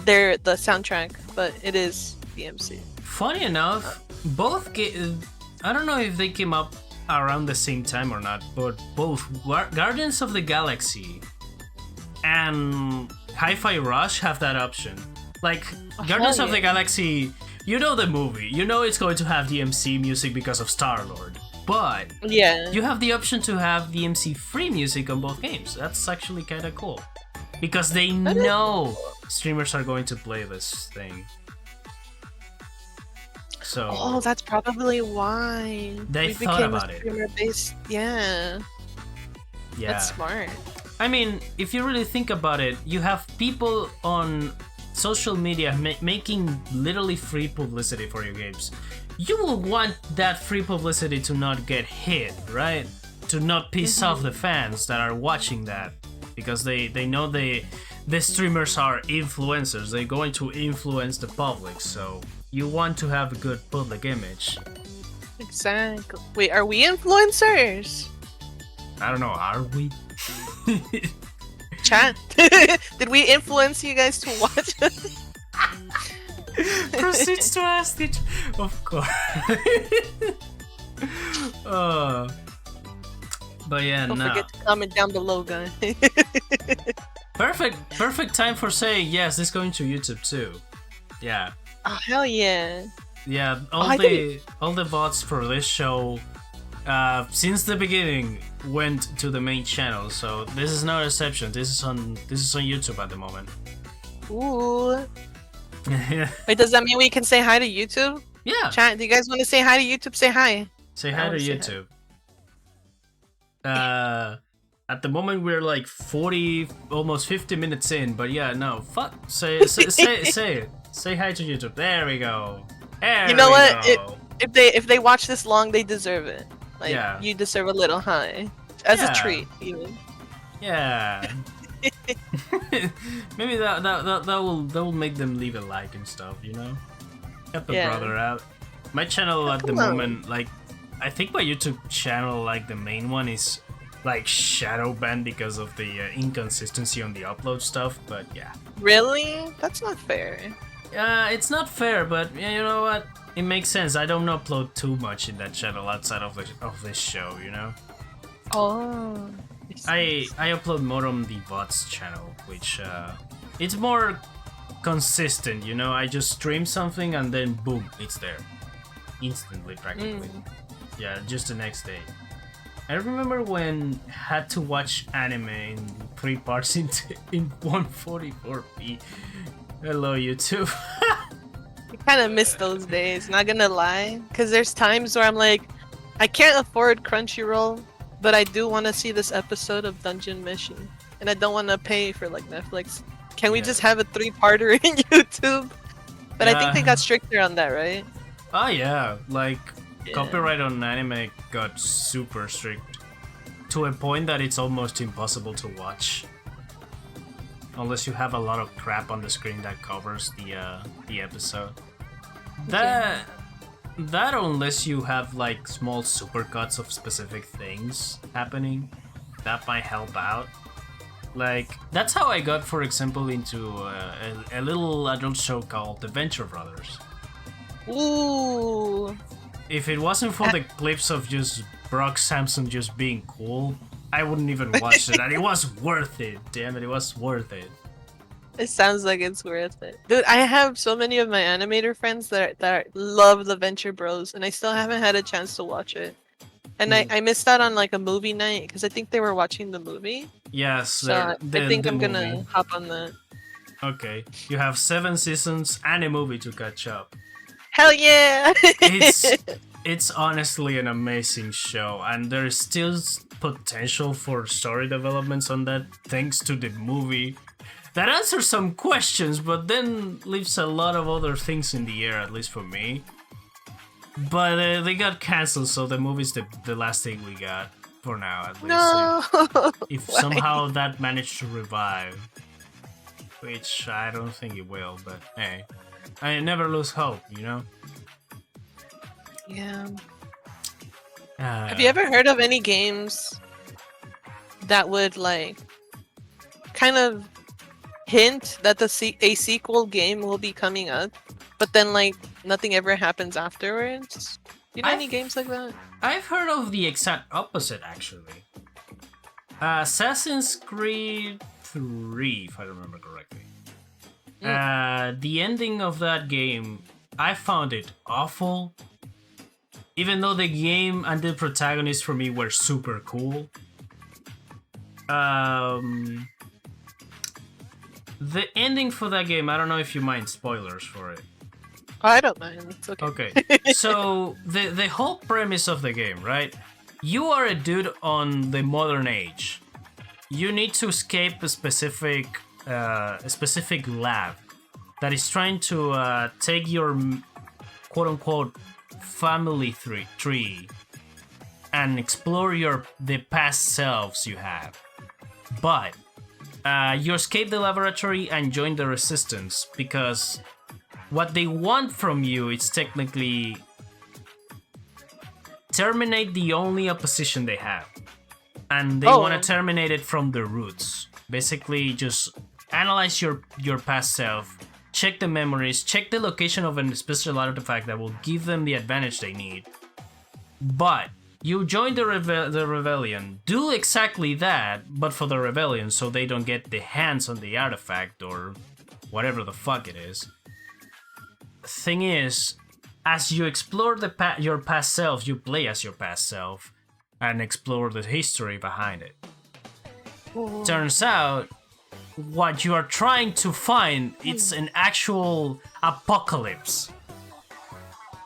the soundtrack, but it is DMC. Funny enough, both I don't know if they came up around the same time or not, but both Guardians of the Galaxy and Hi-Fi Rush have that option. Like, Guardians of the Galaxy, you know the movie, you know it's going to have DMC music because of Star-Lord, but yeah, you have the option to have DMC free music on both games. That's actually kind of cool. Because they know streamers are going to play this thing. So... Oh, that's probably why. They we thought became about a it. streamer-based... Yeah. Yeah. That's smart. I mean, if you really think about it, you have people on social media making literally free publicity for your games. You will want that free publicity to not get hit, right? To not piss off the fans that are watching that. Because they know the streamers are influencers. They're going to influence the public, so you want to have a good public image. Exactly. Wait, are we influencers? I don't know, are we? Chat. Did we influence you guys to watch? Proceeds to ask it. Of course. But yeah, Don't no. forget to comment down below, guys. Perfect time for saying yes. This going to YouTube too. Yeah. Oh hell yeah! Yeah. All the bots for this show, since the beginning, went to the main channel. So this is no exception. This is on YouTube at the moment. Ooh. Wait, does that mean we can say hi to YouTube? Yeah. Chat, do you guys want to say hi to YouTube? Say hi. Say hi to YouTube. At the moment we're like 40, almost 50 minutes in, but yeah, no, fuck. Say it. Say hi to YouTube. There we go. You know what? If they watch this long, they deserve it. Like, Yeah. you deserve a little hi, as Yeah. a treat, even. Yeah. Maybe that will make them leave a like and stuff, you know? Help a Yeah. brother out. My channel at the Come on. moment, like, I think my YouTube channel, like the main one, is like shadow banned because of the inconsistency on the upload stuff. But yeah, Really? That's not fair. it's not fair, but yeah, you know what? It makes sense. I don't upload too much in that channel outside of this show, you know. Oh. I upload more on the bots channel, which it's more consistent, you know. I just stream something and then boom, it's there instantly, practically. Yeah, just the next day. I remember when I had to watch anime in 3 parts in 144p. Hello, YouTube. I kind of miss those days, not gonna lie. Because there's times where I'm like, I can't afford Crunchyroll, but I do want to see this episode of Dungeon Mission. And I don't want to pay for like Netflix. Can we Yeah. just have a 3-parter in YouTube? But I think they Yeah. got stricter on that, right? Oh yeah, like Yeah. copyright on anime got super strict to a point that it's almost impossible to watch. Unless you have a lot of crap on the screen that covers the episode. That unless you have like small supercuts of specific things happening, that might help out. Like that's how I got, for example, into a little adult show called The Venture Brothers. Ooh. If it wasn't for the clips of just Brock Sampson just being cool, I wouldn't even watch it, and it was worth it. Damn it, it was worth it. It sounds like it's worth it. Dude, I have so many of my animator friends that love the Venture Bros, and I still haven't had a chance to watch it. And I missed out on like a movie night because I think they were watching the movie. Yes, So I think I'm gonna hop on that. Okay, you have 7 seasons and a movie to catch up. Hell yeah! It's honestly an amazing show, and there is still potential for story developments on that thanks to the movie. That answers some questions, but then leaves a lot of other things in the air, at least for me. But they got cancelled, so the movie's the last thing we got for now, at least. No. If somehow that managed to revive, which I don't think it will, but hey, I never lose hope, you know. Yeah. Have you ever heard of any games that would like kind of hint that a sequel game will be coming up, but then like nothing ever happens afterwards? You know any games like that? I've heard of the exact opposite, actually. Assassin's Creed 3, if I remember correctly. The ending of that game, I found it awful. Even though the game and the protagonist for me were super cool. The ending for that game, I don't know if you mind spoilers for it. I don't mind. It's okay. Okay. So the whole premise of the game, right? You are a dude on the modern age. You need to escape a specific lab that is trying to take your quote unquote family tree and explore the past selves you have. But you escape the laboratory and join the resistance because what they want from you is technically terminate the only opposition they have. And they want to terminate it from the roots. Basically, just analyze your past self, check the memories, check the location of a special artifact that will give them the advantage they need. But you join the rebellion, do exactly that, but for the rebellion, so they don't get the hands on the artifact or whatever the fuck it is. Thing is, as you explore your past self, you play as your past self and explore the history behind it. Turns out, what you are trying to find, it's an actual apocalypse.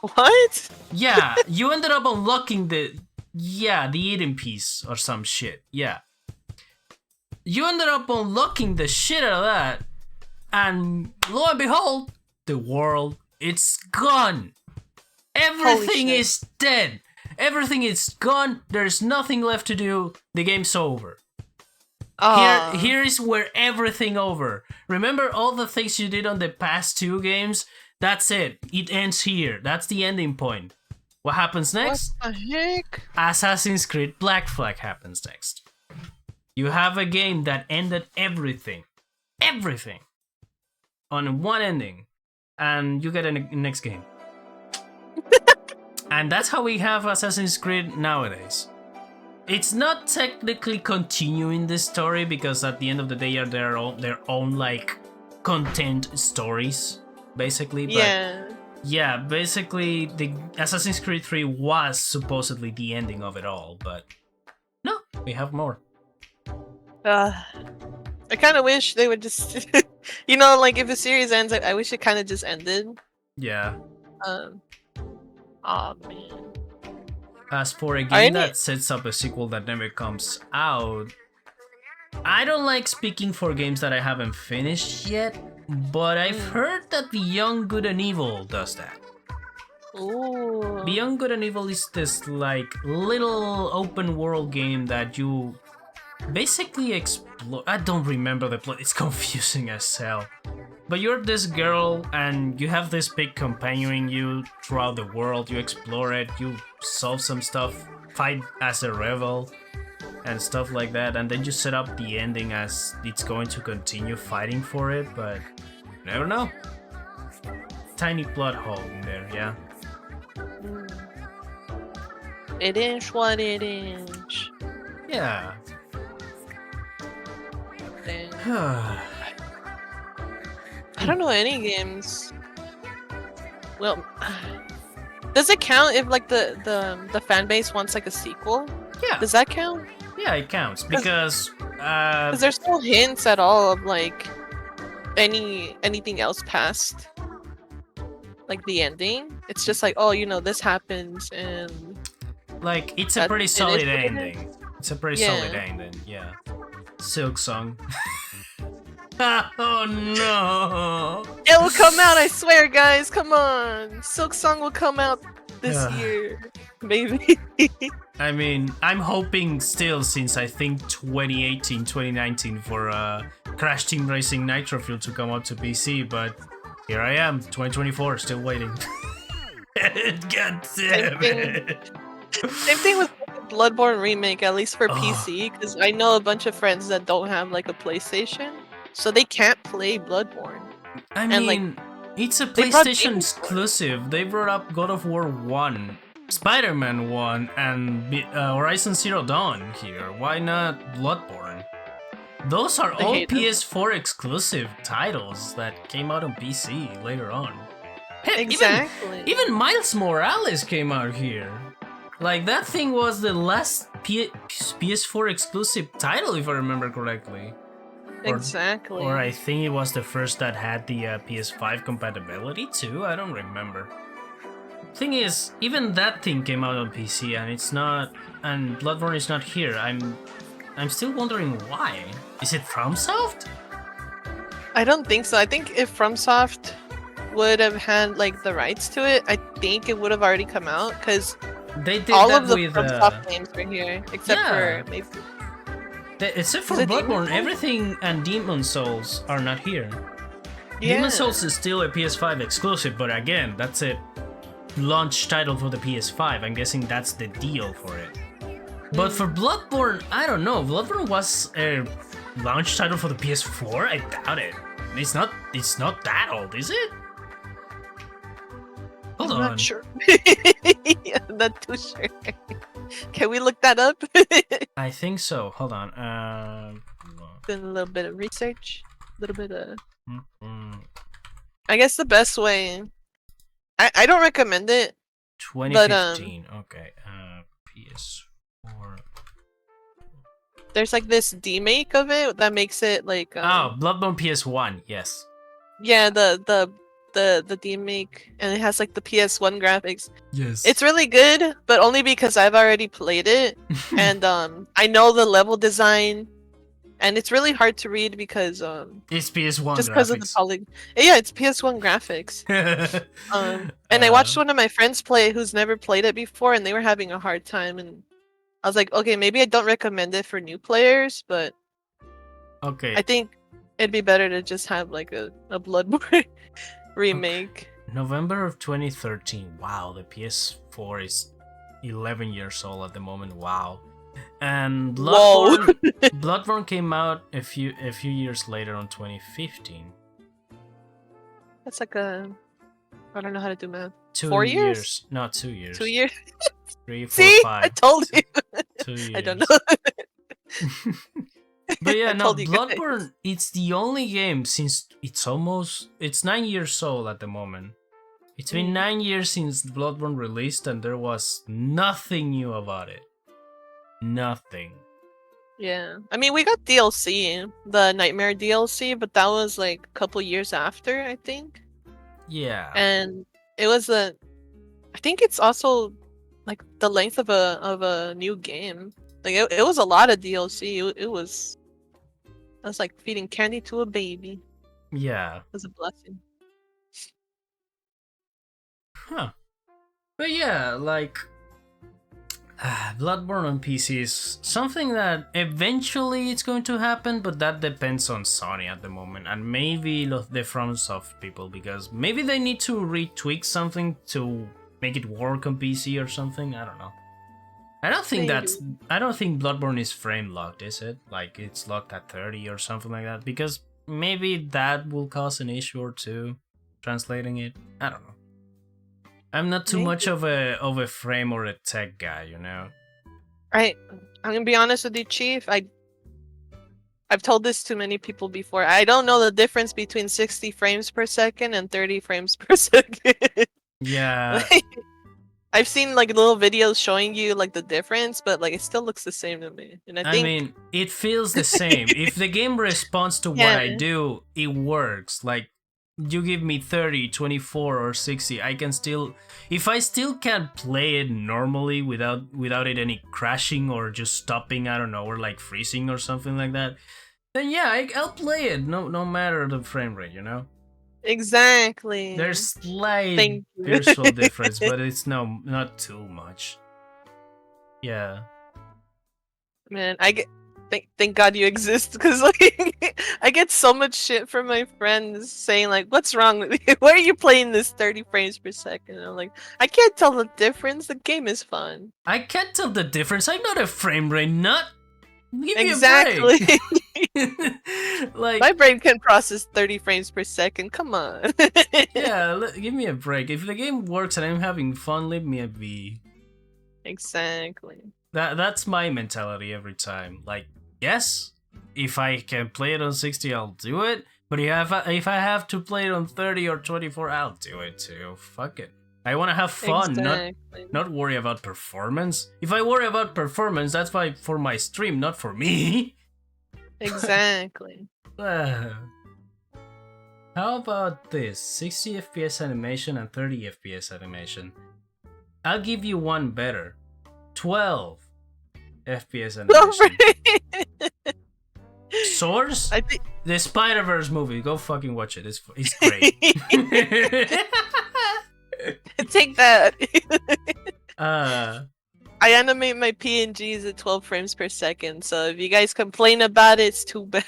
What? Yeah, you ended up unlocking the Eden piece or some shit. Yeah. You ended up unlocking the shit out of that, and lo and behold, the world, it's gone. Everything is dead. Everything is gone. There's nothing left to do. The game's over. Here is where everything over. Remember all the things you did on the past 2 games? That's it. It ends here. That's the ending point. What happens next? What the heck? Assassin's Creed Black Flag happens next. You have a game that ended everything. Everything. On one ending. And you get a next game. And that's how we have Assassin's Creed nowadays. It's not technically continuing the story because at the end of the day are their own like content stories, basically. But yeah, basically the Assassin's Creed 3 was supposedly the ending of it all, but no, we have more. I kind of wish they would just, you know, like if the series ends, I wish it kind of just ended. Yeah. Oh man. As for a game that sets up a sequel that never comes out, I don't like speaking for games that I haven't finished yet, but I've heard that Beyond Good and Evil does that. Ooh. Beyond Good and Evil is this like little open world game that you basically explore. I don't remember the plot. It's confusing as hell. But you're this girl and you have this big companioning you throughout the world. You explore it, you solve some stuff, fight as a rebel, and stuff like that. And then you set up the ending as it's going to continue fighting for it, but you never know. Tiny plot hole in there, yeah. It is what it is. Yeah. Damn. I don't know any games. Well, does it count if like the fan base wants like a sequel? Yeah. Does that count? Yeah, it counts because there's no hints at all of like anything else past like the ending. It's just like, oh, you know, this happens and like it's a pretty solid it ending. It's a pretty solid ending, yeah. Silk Song. Oh no! It will come out, I swear, guys. Come on, Silk Song will come out this year, maybe. I mean, I'm hoping still, since I think 2018, 2019 for Crash Team Racing Nitro Fuel to come out to PC, but here I am, 2024, still waiting. God damn it! Same thing with Bloodborne remake, at least for PC, because I know a bunch of friends that don't have like a PlayStation. So they can't play Bloodborne. I mean, it's a PlayStation exclusive. They brought up God of War 1, Spider-Man 1, and Horizon Zero Dawn here. Why not Bloodborne? Those are all PS4 exclusive titles that came out on PC later on. Heck, exactly. Even Miles Morales came out here. Like, that thing was the last PS4 exclusive title, if I remember correctly. Exactly. Or I think it was the first that had the PS5 compatibility too. I don't remember. Thing is, even that thing came out on PC and it's not, and Bloodborne is not here. I'm still wondering why. Is it FromSoft? I don't think so. I think if FromSoft would have had like the rights to it, I think it would have already come out because they did all that of the with FromSoft games are here, except for maybe. Except for Bloodborne, everything and Demon Souls are not here. Yeah. Demon Souls is still a PS5 exclusive, but again, that's a launch title for the PS5. I'm guessing that's the deal for it. But for Bloodborne, I don't know. Bloodborne was a launch title for the PS4? I doubt it. It's not that old, is it? Hold on. I'm not sure. I'm not too sure. Can we look that up? I think so. Hold on. Doing a little bit of research. A little bit of... I guess the best way... I don't recommend it. 2015. But, okay. PS4. There's like this demake of it that makes it like... Bloodborne PS1. Yes. Yeah, the demake, and it has like the PS1 graphics. Yes. It's really good, but only because I've already played it, and I know the level design, and it's really hard to read because it's PS1 just because of the poly. Yeah, it's PS1 graphics. And I watched one of my friends play who's never played it before, and they were having a hard time, and I was like, okay, maybe I don't recommend it for new players, but okay, I think it'd be better to just have like a Bloodborne remake. November of 2013. Wow, the PS4 is 11 years old at the moment. Wow. And Bloodborne came out a few years later on 2015. That's like I don't know how to do math. 4 years? No, 2 years. 2 years. 3, 4, See? 5. I told you. 2 years. I don't know. But yeah, no, Bloodborne, it's the only game since it's 9 years old at the moment. It's been 9 years since Bloodborne released and there was nothing new about it. Nothing. Yeah. I mean, we got DLC, the Nightmare DLC, but that was like a couple years after, I think. Yeah. And it was I think it's also like the length of a new game. Like it was a lot of DLC. It was like feeding candy to a baby. Yeah. It was a blessing. Huh. But yeah, like Bloodborne on PC is something that eventually it's going to happen, but that depends on Sony at the moment and maybe the FromSoft people, because maybe they need to retweak something to make it work on PC or something. I don't know. I don't think Bloodborne is frame locked, is it? Like it's locked at 30 or something like that, because maybe that will cause an issue or two translating it. I don't know. I'm not too much of a frame or a tech guy, you know. I'm gonna be honest with you, Chief. I've told this to many people before. I don't know the difference between 60 frames per second and 30 frames per second. Yeah. Like, I've seen like little videos showing you like the difference, but like it still looks the same to me. And I think mean, it feels the same. If the game responds to what I do, it works. Like you give me 30, 24 or 60, I can still, if I still can't play it normally without it any crashing or just stopping, I don't know, or like freezing or something like that, then yeah, I'll play it no matter the frame rate, you know. Exactly. There's slight visual difference, but it's not too much. Yeah. Man, thank God you exist, because like I get so much shit from my friends saying like, "What's wrong with you? Why are you playing this 30 frames per second?" And I'm like, I can't tell the difference. The game is fun. I can't tell the difference. I'm not a frame rate nut. Give exactly. me a break. Like my brain can process 30 frames per second. Come on. Yeah, give me a break. If the game works and I'm having fun, leave me be. Exactly. That's my mentality every time. Like, yes, if I can play it on 60, I'll do it. But if I have to play it on 30 or 24, I'll do it too. Fuck it. I want to have fun, not worry about performance. If I worry about performance, that's why for my stream, not for me. Exactly. How about this? 60 FPS animation and 30 FPS animation. I'll give you one better. 12 FPS animation. Source? The Spider-Verse movie. Go fucking watch it. It's great. Take that. I animate my PNGs at 12 frames per second, so if you guys complain about it, it's too bad.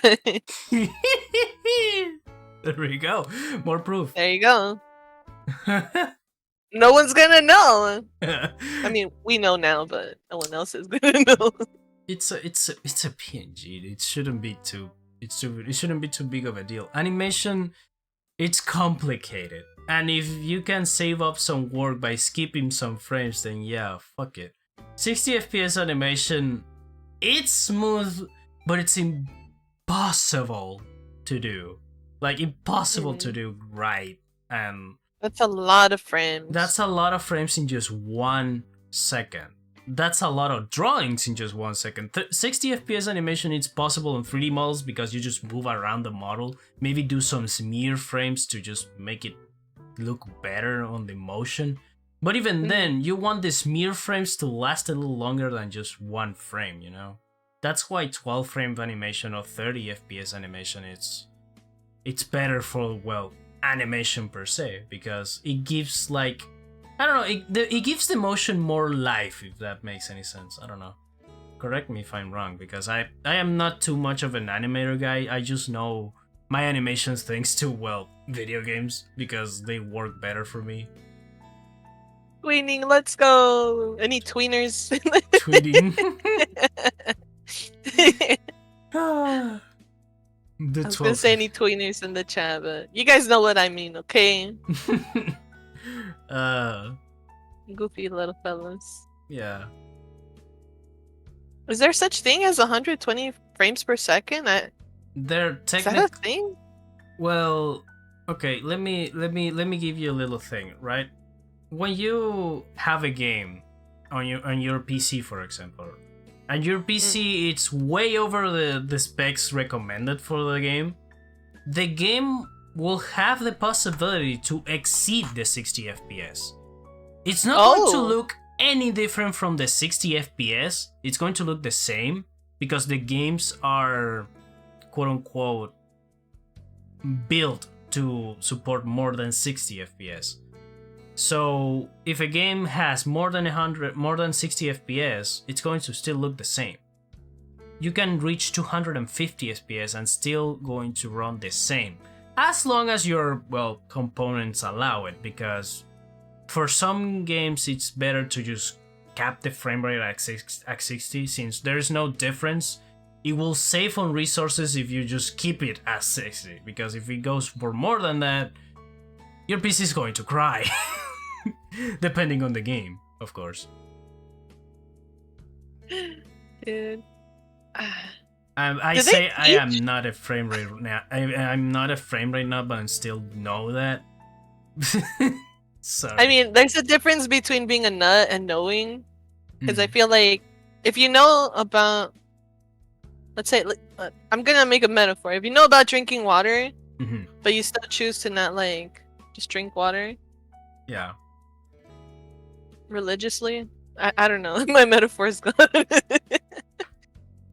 There we go. More proof. There you go. No one's gonna know. I mean, we know now, but no one else is gonna know. It's a PNG. It shouldn't be too big of a deal. Animation, it's complicated. And if you can save up some work by skipping some frames, then yeah, fuck it. 60 FPS animation, it's smooth, but it's impossible to do. Like, impossible to do right. And that's a lot of frames. That's a lot of frames in just 1 second. That's a lot of drawings in just 1 second. 60 FPS animation, it's possible in 3D models because you just move around the model. Maybe do some smear frames to just make it look better on the motion. But even then, you want the smear frames to last a little longer than just 1 frame, you know? That's why 12 frame animation or 30 FPS animation, it's better for, well, animation per se, because it gives, like, I don't know, it gives the motion more life, if that makes any sense. I don't know. Correct me if I'm wrong, because I am not too much of an animator guy. I just know my animations thanks to, well, video games, because they work better for me. Tweening, let's go! Any tweeners? Tweeting. I was gonna say any tweeners in the chat, but you guys know what I mean, okay? Goofy little fellas. Yeah. Is there such thing as 120 frames per second? They're Is that a thing? Well, okay, let me give you a little thing, right? When you have a game on your PC, for example, and your PC it's way over the specs recommended for the game will have the possibility to exceed the 60 FPS. It's not going to look any different from the 60 FPS. It's going to look the same because the games are, quote unquote, built to support more than 60 FPS. So if a game has more than 60 FPS, it's going to still look the same. You can reach 250 FPS and still going to run the same, as long as your components allow it, because for some games it's better to just cap the frame rate at 60, since there is no difference. It will save on resources if you just keep it at 60, because if it goes for more than that, your PC is going to cry. Depending on the game, of course. Dude. I am not a frame rate now. I'm not a frame rate now, but I still know that. Sorry. I mean, there's a difference between being a nut and knowing. Because I Mm. feel like if you know about, let's say, I'm gonna make a metaphor. If you know about drinking water, Mhm. but you still choose to not just drink water Yeah. religiously, I don't know. My metaphor is gone.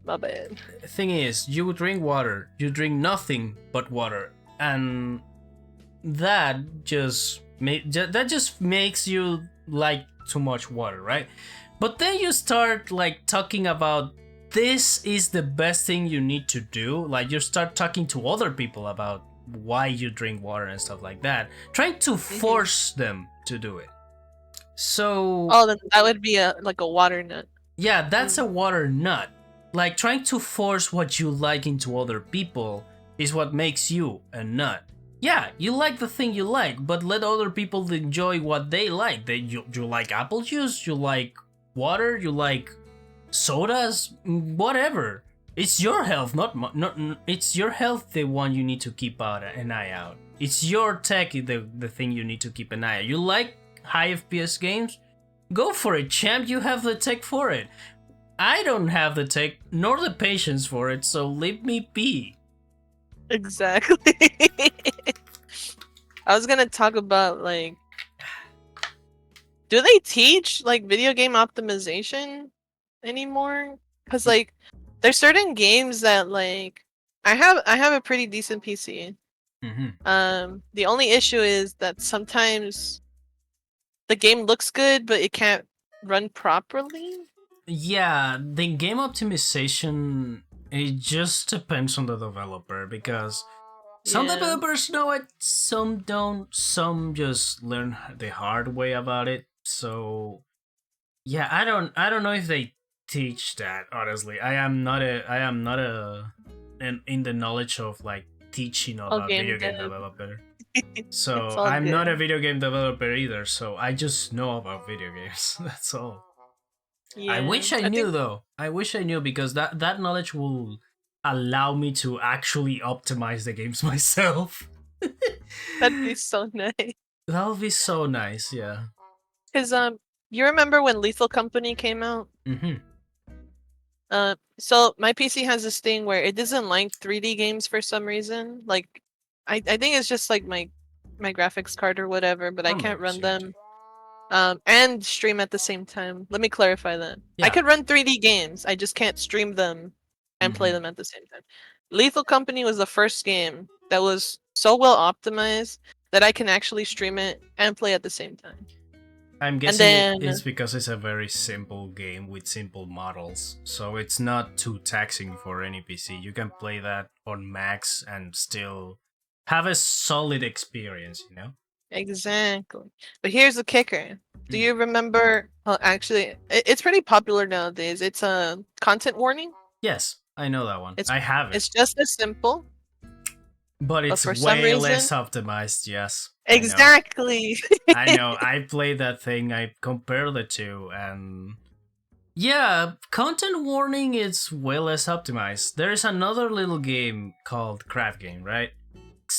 My bad. Thing is, you drink water. You drink nothing but water, and that just makes you like too much water, right? But then you start talking about this is the best thing you need to do. Like you start talking to other people about why you drink water and stuff like that, trying to force them to do it. So then that would be a water nut. yeah, that's a water nut. Like trying to force what you like into other people is what makes you a nut. Yeah, you like the thing you like, but let other people enjoy what they like. You like apple juice, you like water, you like sodas, whatever. It's your health, not it's your health, the one you need to keep an eye out. It's your tech, the thing you need to keep an eye out. You like high FPS games? Go for it, champ. You have the tech for it. I don't have the tech nor the patience for it, so leave me be. Exactly. I was gonna talk about do they teach video game optimization anymore? Because there's certain games that I have a pretty decent PC. Mm-hmm. The only issue is that sometimes the game looks good, but it can't run properly. Yeah, the game optimization, it just depends on the developer, because some developers know it, some don't, some just learn the hard way about it. So yeah, I don't know if they teach that, honestly. I am not in the knowledge of teaching about video game developer. So I'm not a video game developer either, so I just know about video games. That's all. Yeah, I wish I knew though. I wish I knew, because that knowledge will allow me to actually optimize the games myself. That'd be so nice. That would be so nice, yeah. Because you remember when Lethal Company came out? Mm-hmm. So my PC has this thing where it doesn't like 3D games for some reason. I think it's just my graphics card or whatever, but I can't run them and stream at the same time. Let me clarify that. Yeah. I could run 3D games, I just can't stream them and play them at the same time. Lethal Company was the first game that was so well optimized that I can actually stream it and play at the same time. I'm guessing it's because it's a very simple game with simple models, so it's not too taxing for any PC. You can play that on max and still have a solid experience, you know? Exactly. But here's the kicker. Do you remember? Well, actually, it's pretty popular nowadays. It's a content warning. Yes, I know that one. I have it. It's just as simple. But it's way less optimized, yes. Exactly. I know. I played that thing. I compared the two, and yeah, content warning is way less optimized. There is another little game called Crab Game, right?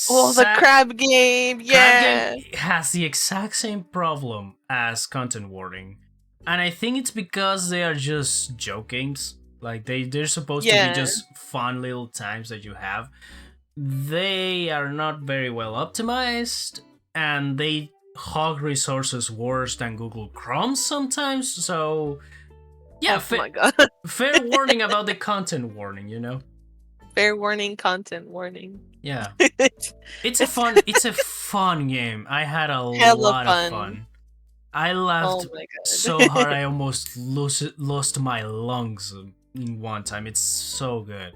Oh, the crab game, yeah. Crab Game has the exact same problem as content warning, and I think it's because they are just joke games. Like they're supposed to be just fun little times that you have. They are not very well optimized, and they hog resources worse than Google Chrome sometimes. So yeah, my God. Fair warning about the content warning, you know. Fair warning, content warning. Yeah, it's a fun game. I had a lot of fun. I Oh laughed my so hard god. I almost lost my lungs in one time. It's so good.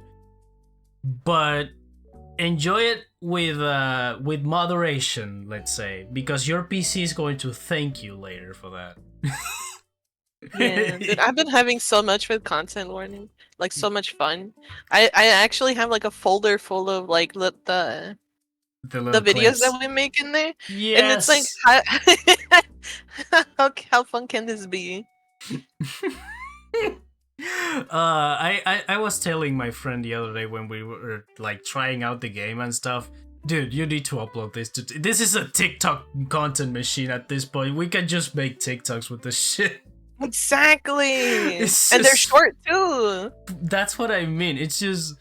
But enjoy it with moderation, let's say, because your PC is going to thank you later for that. Yeah, dude, I've been having so much with content warning, like so much fun. I actually have like a folder full of like The the little videos that clips. we make in there, and it's like Yes. how fun can this be? I was telling my friend the other day when we were like trying out the game and stuff. Dude, you need to upload this. This is a TikTok content machine at this point. We can just make TikToks with this shit. Exactly, It's and they're just short too. that's what I mean. It's just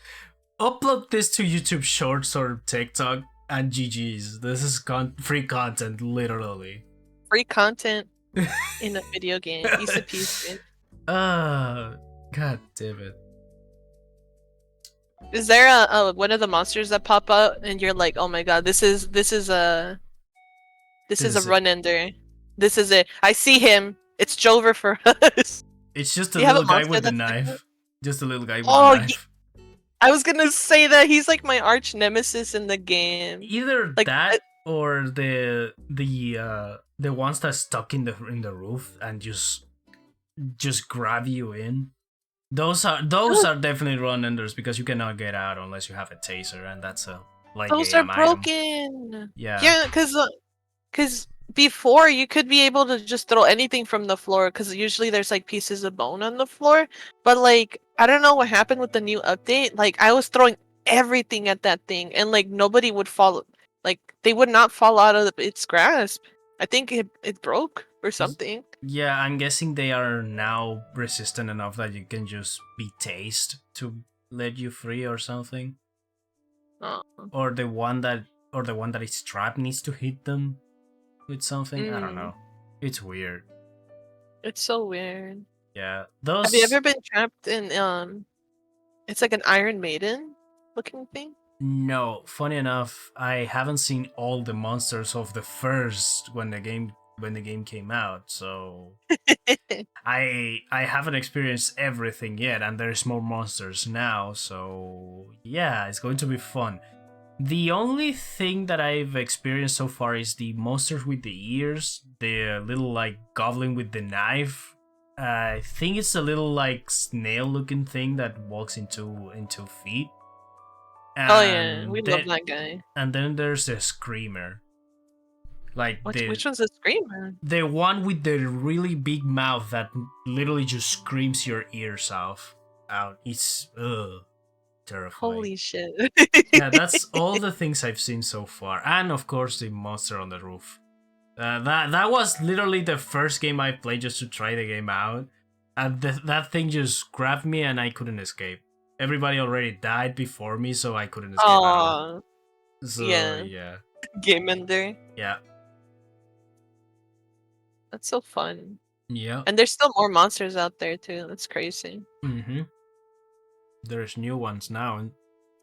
upload this to YouTube Shorts or TikTok and GG's. This is free content, literally. Free content in a video game, easy peasy. Uh, God damn it. Is there a one of the monsters that pop up and you're like, oh my god, this is a Is it? run ender. This is it. I see him. It's Jover for us. It's just a Do you have a little guy monster with the that's like that? knife. Just a little guy with the Oh, knife. I was gonna say that he's like my arch nemesis in the game. Either Like, that or the ones that stuck in the roof and just grab you in. Those are definitely run enders because you cannot get out unless you have a taser, and that's a like those are game item. broken. Yeah. Yeah, because before you could be able to just throw anything from the floor because usually there's like pieces of bone on the floor. But like, I don't know what happened with the new update. Like, I was throwing everything at that thing, and like nobody would fall. Like, they would not fall out of its grasp. I think it broke or something. Yeah, I'm guessing they are now resistant enough that you can just be tased to let you free or something. Oh. Or the one that is trapped needs to hit them with something. I don't know. It's weird. It's so weird. Yeah, Have you those. ever been trapped in it's like an Iron Maiden looking thing? No, funny enough, I haven't seen all the monsters of the first when the game came out, so I haven't experienced everything yet, and there's more monsters now, so yeah, it's going to be fun. The only thing that I've experienced so far is the monsters with the ears, the little like goblin with the knife. I think it's a little like snail-looking thing that walks in two feet. Oh yeah, And we love that guy. and then there's the screamer, like Which one's the screamer? the one with the really big mouth that literally just screams your ears off out. It's terrifying. Holy shit. Yeah, that's all the things I've seen so far, and of course the monster on the roof. That was literally the first game I played just to try the game out, and that thing just grabbed me and I couldn't escape. Everybody already died before me, so I couldn't escape at all. Oh, So yeah. yeah, Game Ender. yeah, That's so fun. yeah. And there's still more monsters out there too. That's crazy. Mm-hmm. There's new ones now, and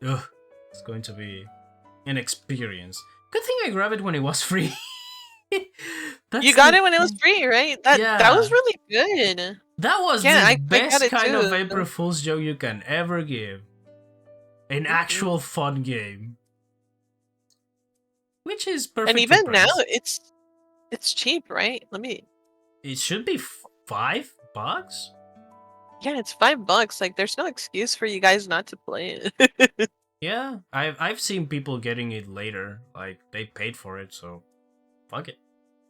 it's going to be an experience. Good thing I grabbed it when it was free. You got it when it was free, right? That was really good. That was Yeah, the I got best it kind of too. April Fool's joke you can ever give. An actual fun game. Which is perfect. And even now, it's cheap, right? It should be $5. Yeah, it's $5. Like, there's no excuse for you guys not to play it. Yeah, I've seen people getting it later. Like they paid for it, so fuck it.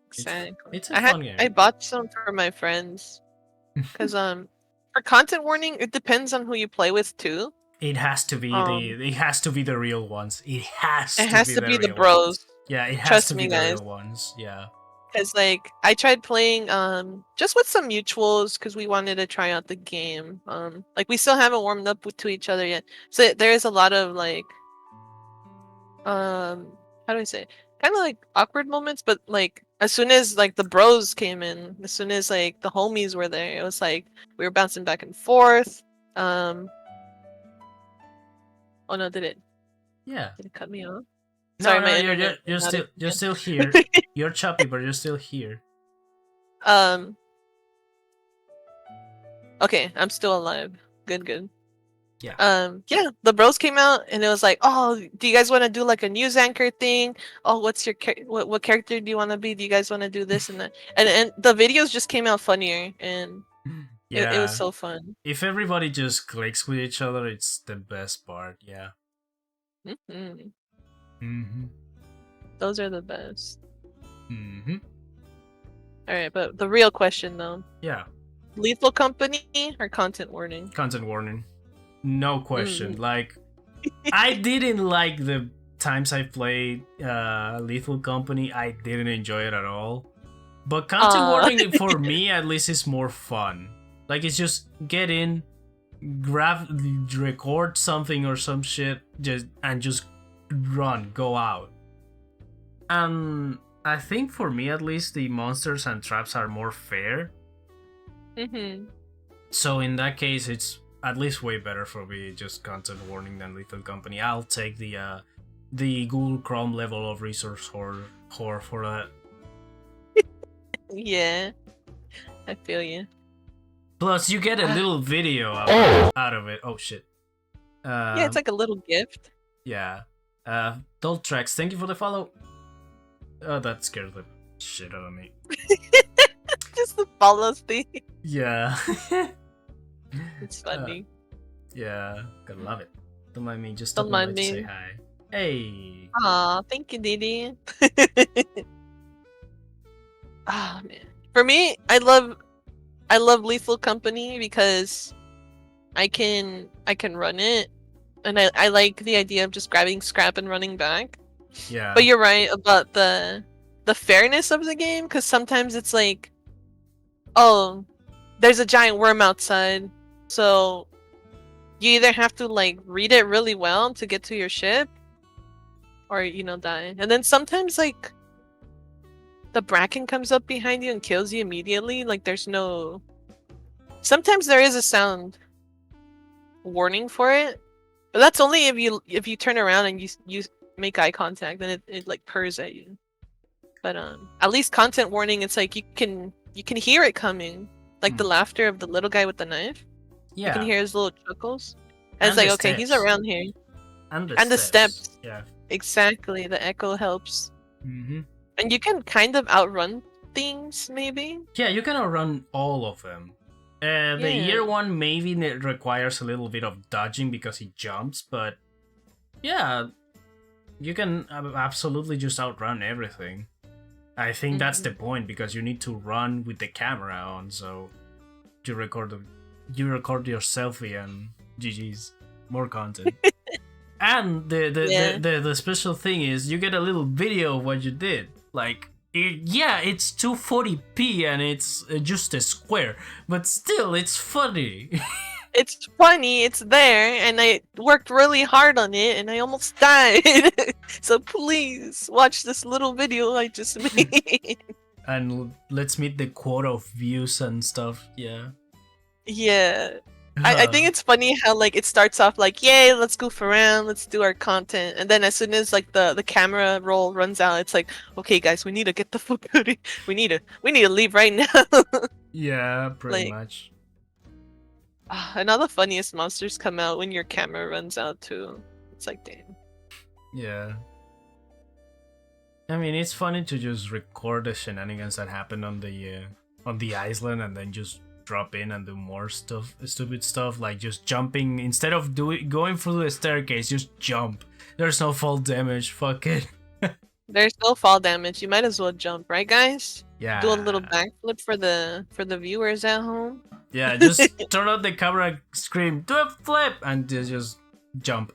Exactly. It's a fun game. I bought some for my friends. Because for content warning, it depends on who you play with too. It has to be the real ones. It has to be the real bros. ones. Yeah, it has Trust to be me, the guys. real ones. Yeah. Because like I tried playing just with some mutuals because we wanted to try out the game. Like we still haven't warmed up to each other yet. So there is a lot of like how do I say it? Kind of like awkward moments, but like as soon as like the bros came in, as soon as like the homies were there, it was like we were bouncing back and forth. Oh no, did it? Yeah. Did it cut me off? No, Sorry, no, my internet. you're still here. You're choppy, but you're still here. Um. Okay, I'm still alive. Good. Yeah. Yeah, the bros came out and it was like, oh, do you guys want to do like a news anchor thing? Oh, what's your what character do you want to be? Do you guys want to do this and that? And the videos just came out funnier and it was Yeah. so fun. If everybody just clicks with each other, it's the best part. Yeah. Hmm. Mm-hmm. Those are the best. Mm-hmm. All right, but the real question though, Yeah. Lethal Company or content warning? Content warning. No question. Mm. Like, I didn't like the times I played Lethal Company. I didn't enjoy it at all. But content warning for me at least is more fun. Like, it's just get in, record something or some shit, just run, go out. And I think for me at least, the monsters and traps are more fair. Mm-hmm. So in that case, it's at least way better for me just content warning than Lethal Company. I'll take the Google Chrome level of resource whore for that. Yeah, I feel you. Plus, you get a little video out of it. Oh shit. Yeah, it's like a little gift. Yeah. Doltrax, thank you for the follow. Oh, that scared the shit out of me. Just the follows thing. Yeah. It's funny. Yeah, gotta love it. Don't mind me, just Don't stopping by mind to me. say hi. Hey. Aw, thank you, Didi. Ah, man. For me, I love Lethal Company because I can run it, and I like the idea of just grabbing scrap and running back. Yeah. But you're right about the fairness of the game, because sometimes it's like, oh, there's a giant worm outside, so you either have to like read it really well to get to your ship, or die. And then sometimes like the bracken comes up behind you and kills you immediately. Like there's no. Sometimes there is a sound warning for it, but that's only if you turn around and you make eye contact, then it like purrs at you. But at least content warning, it's like you can hear it coming, like the laughter of the little guy with the knife. Yeah. You can hear his little chuckles, and it's like, okay, he's around here. And the steps. Yeah. Exactly, the echo helps. Mm-hmm. And you can kind of outrun things, maybe. Yeah, you can outrun all of them. The year one maybe requires a little bit of dodging because he jumps, but yeah, you can absolutely just outrun everything. I think that's the point, because you need to run with the camera on, so you record your selfie and GG's, more content. And the special thing is you get a little video of what you did. Like, it's 240p and it's just a square, but still, it's funny. It's funny, it's there, and I worked really hard on it, and I almost died. So please, watch this little video I just made. And let's meet the quota of views and stuff, yeah. Yeah. I think it's funny how like it starts off like, yay, let's goof around, let's do our content, and then as soon as like the camera roll runs out, it's like, okay guys, we need to get the footage. We need to leave right now. Yeah, pretty like, much. And all the funniest monsters come out when your camera runs out too. It's like, damn. Yeah. I mean, it's funny to just record the shenanigans that happen on the island and then just drop in and do more stuff, stupid stuff, like just jumping instead of going through the staircase. Just jump. There's no fall damage. Fuck it. There's no fall damage. You might as well jump, right, guys? Yeah. Do a little backflip for the viewers at home. Yeah, just turn on the camera, scream, do a flip, and just jump.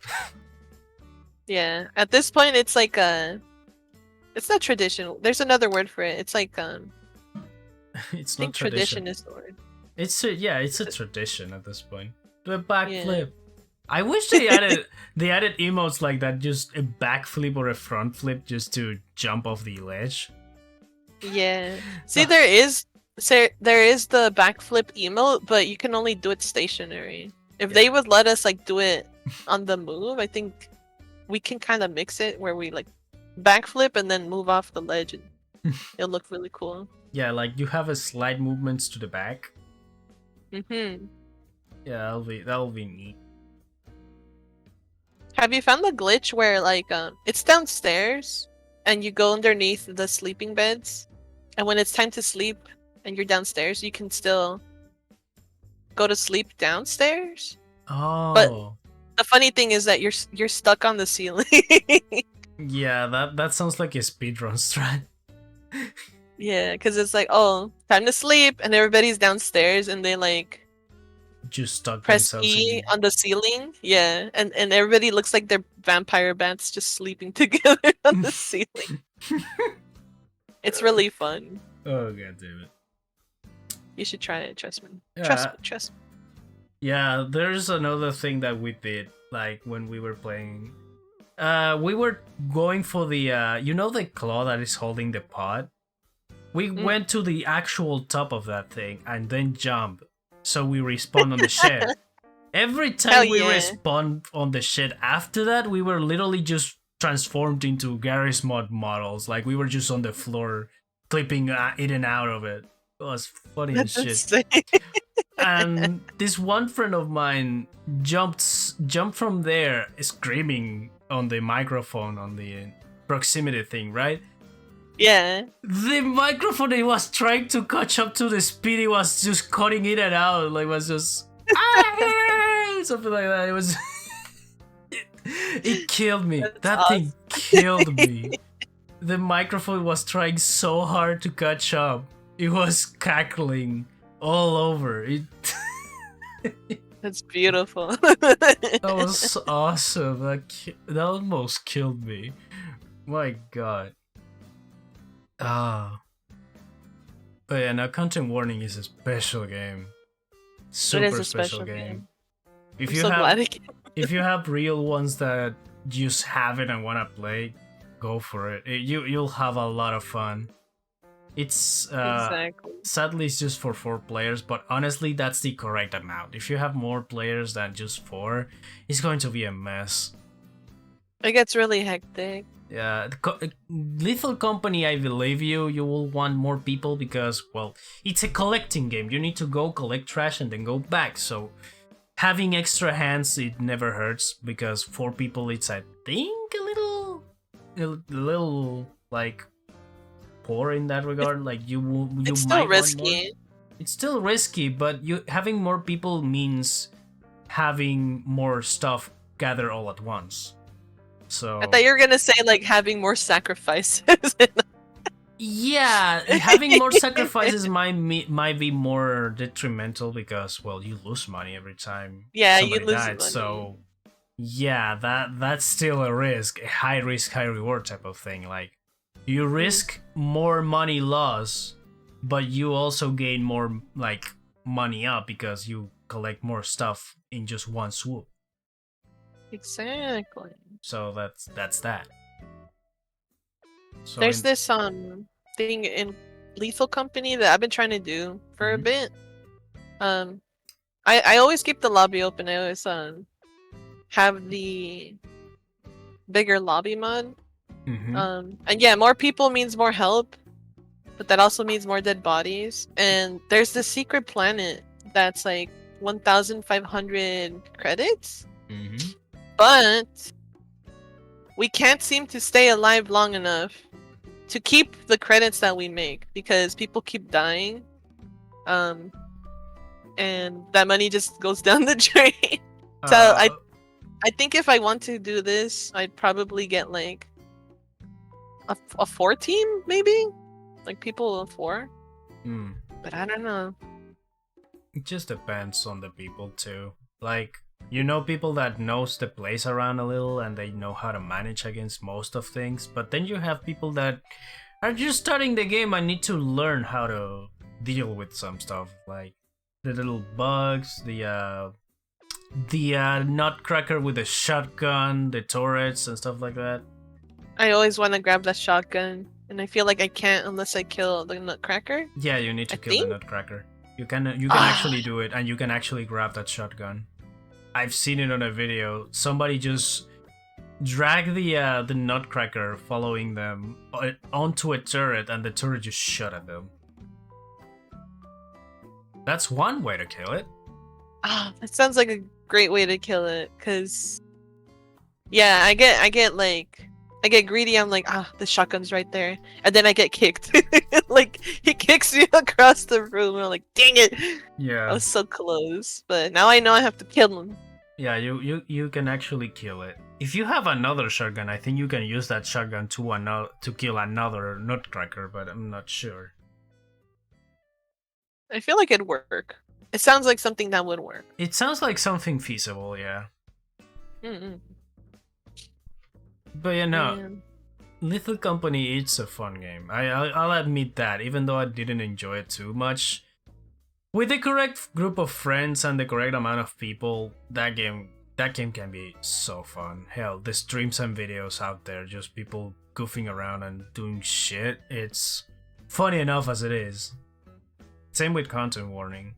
Yeah. At this point, it's like it's not tradition. There's another word for it. It's like It's I not think tradition is the word. It's a tradition at this point. Do a backflip. I wish they added emotes like that, just a backflip or a front flip just to jump off the ledge. Yeah. See, there is the backflip emote, but you can only do it stationary. If they would let us like do it on the move, I think we can kind of mix it where we like backflip and then move off the ledge, and it'll look really cool. Yeah, like you have a slight movements to the back. Mm-hmm. Yeah, that'll be neat. Have you found the glitch where like it's downstairs and you go underneath the sleeping beds, and when it's time to sleep and you're downstairs, you can still go to sleep downstairs? But Oh, the funny thing is that you're stuck on the ceiling. yeah, that sounds like a speedrun strat. Yeah, because it's like, oh, time to sleep, and everybody's downstairs, and they like Just stuck press themselves E in. on the ceiling. Yeah, and everybody looks like they're vampire bats just sleeping together on the ceiling. It's really fun. Oh god damn it. You should try it. Trust me. Yeah, Trust me. yeah. There's another thing that we did, like when we were playing. We were going for the you know the claw that is holding the pod. We went to the actual top of that thing and then jump, so we respawn on the shed. Every time Hell we yeah. respawn on the shed after that, we were literally just transformed into Garry's Mod models. Like we were just on the floor, clipping in and out of it. It was funny as That's shit. insane. And this one friend of mine jumped from there, screaming on the microphone on the proximity thing, right? Yeah. The microphone he was trying to catch up to the speed, he was just cutting in and out, like was just something like that. It was it killed me. That's That awesome. thing killed me. The microphone was trying so hard to catch up. It was cackling all over. It That's beautiful. that was awesome. That almost killed me. My god. Ah. But yeah, now Content Warning is a special game. Super It is a special special game. game. If I'm you so have glad it came. if you have real ones that you just have it and wanna play, go for it. You'll have a lot of fun. It's Exactly. sadly it's just for 4 players, but honestly that's the correct amount. If you have more players than just 4, it's going to be a mess. It gets really hectic. Yeah, Lethal Company, I believe you. You will want more people because, well, it's a collecting game. You need to go collect trash and then go back. So having extra hands, it never hurts because 4 people, it's I think a little like poor in that regard. Like you It's might still want more. risky. It's still risky, but you having more people means having more stuff gather all at once. So I thought you were gonna say like having more sacrifices. yeah, having more sacrifices might be more detrimental because, well, you lose money every time Yeah, you somebody lose died. money. So yeah, that's still a risk, a high risk, high reward type of thing. Like you risk more money loss, but you also gain more like money up because you collect more stuff in just one swoop. Exactly. So that's that. So There's this thing in Lethal Company that I've been trying to do for a bit. I always keep the lobby open. I always have the bigger lobby mod. And yeah, more people means more help, but that also means more dead bodies. And there's this secret planet that's like 1,500 credits, but we can't seem to stay alive long enough to keep the credits that we make because people keep dying. And that money just goes down the drain. So I think if I want to do this, I'd probably get like a 4 team, maybe? Like people of 4. But I don't know. It just depends on the people too. Like, you know, people that knows the place around a little and they know how to manage against most of things, but then you have people that are just starting the game and need to learn how to deal with some stuff, like the little bugs, the nutcracker with the shotgun, the turrets and stuff like that. I always want to grab that shotgun, and I feel like I can't unless I kill the nutcracker. Yeah, you need to kill the nutcracker. You can actually do it, and you can actually grab that shotgun. I've seen it on a video. Somebody just dragged the nutcracker following them onto a turret, and the turret just shot at them. That's one way to kill it. Ah, that sounds like a great way to kill it. Cause yeah, I get greedy. I'm like, the shotgun's right there, and then I get kicked. Like he kicks me across the room. And I'm like, dang it! Yeah. I was so close, but now I know I have to kill him. Yeah, you can actually kill it. If you have another shotgun, I think you can use that shotgun to kill another nutcracker, but I'm not sure. I feel like it'd work. It sounds like something that would work. It sounds like something feasible, yeah. Mm-mm. But you know, Man. Lethal Company is a fun game. I'll admit that, even though I didn't enjoy it too much. With the correct group of friends and the correct amount of people, that game can be so fun. Hell, the streams and videos out there, just people goofing around and doing shit. It's funny enough as it is. Same with Content Warning.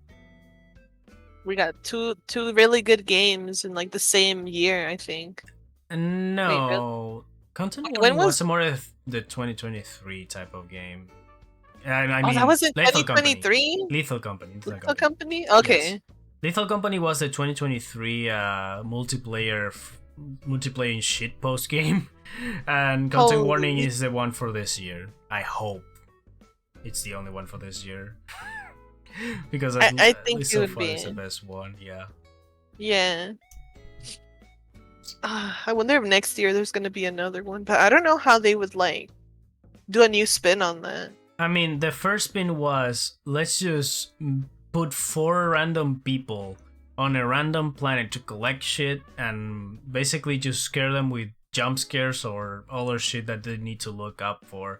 We got two really good games in like the same year, I think. No, Content When Warning was- was more of the 2023 type of game. I mean, that was in Lethal 2023. Lethal Company. Lethal Company. Okay. Yes. Lethal Company was the 2023 multiplayer shitpost game, and Content Holy. Warning is the one for this year. I hope it's the only one for this year, because I at think least it so would far be. it's the best one. Yeah. Yeah. I wonder if next year there's gonna be another one, but I don't know how they would like do a new spin on that. I mean, the first spin was, let's just put 4 random people on a random planet to collect shit and basically just scare them with jump scares or other shit that they need to look up for.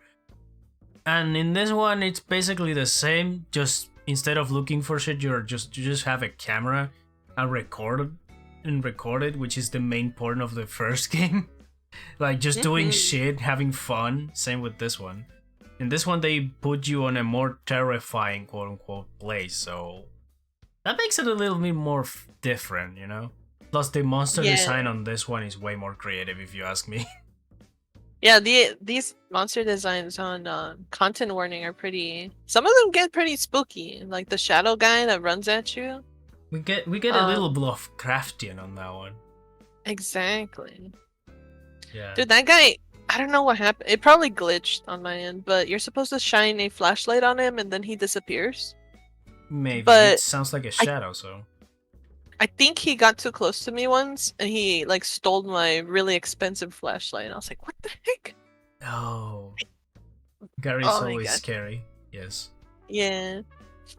And in this one, it's basically the same, just instead of looking for shit, you just have a camera and record it, which is the main point of the first game. Like just doing shit, having fun. Same with this one. In this one, they put you on a more terrifying, quote-unquote, place, so that makes it a little bit more different, you know? Plus, the monster design on this one is way more creative, if you ask me. Yeah, these monster designs on Content Warning are pretty... Some of them get pretty spooky, like the shadow guy that runs at you. We get a little Lovecraftian on that one. Exactly. Yeah. Dude, that guy... I don't know what happened. It probably glitched on my end, but you're supposed to shine a flashlight on him and then he disappears. Maybe. But it sounds like a shadow, so... I think he got too close to me once and he like stole my really expensive flashlight. And I was like, what the heck? Oh. Gary's always scary. Yes. Yeah.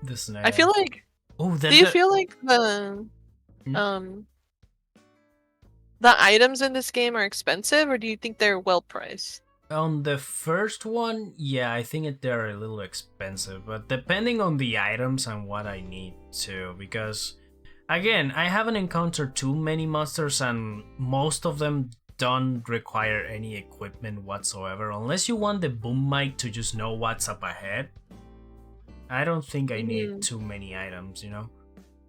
The snail. I feel like... Oh, do you feel like the items in this game are expensive, or do you think they're well priced? On the first one, yeah, I think they're a little expensive, but depending on the items and what I need too, because again, I haven't encountered too many monsters and most of them don't require any equipment whatsoever, unless you want the boom mic to just know what's up ahead. I don't think I need too many items, you know?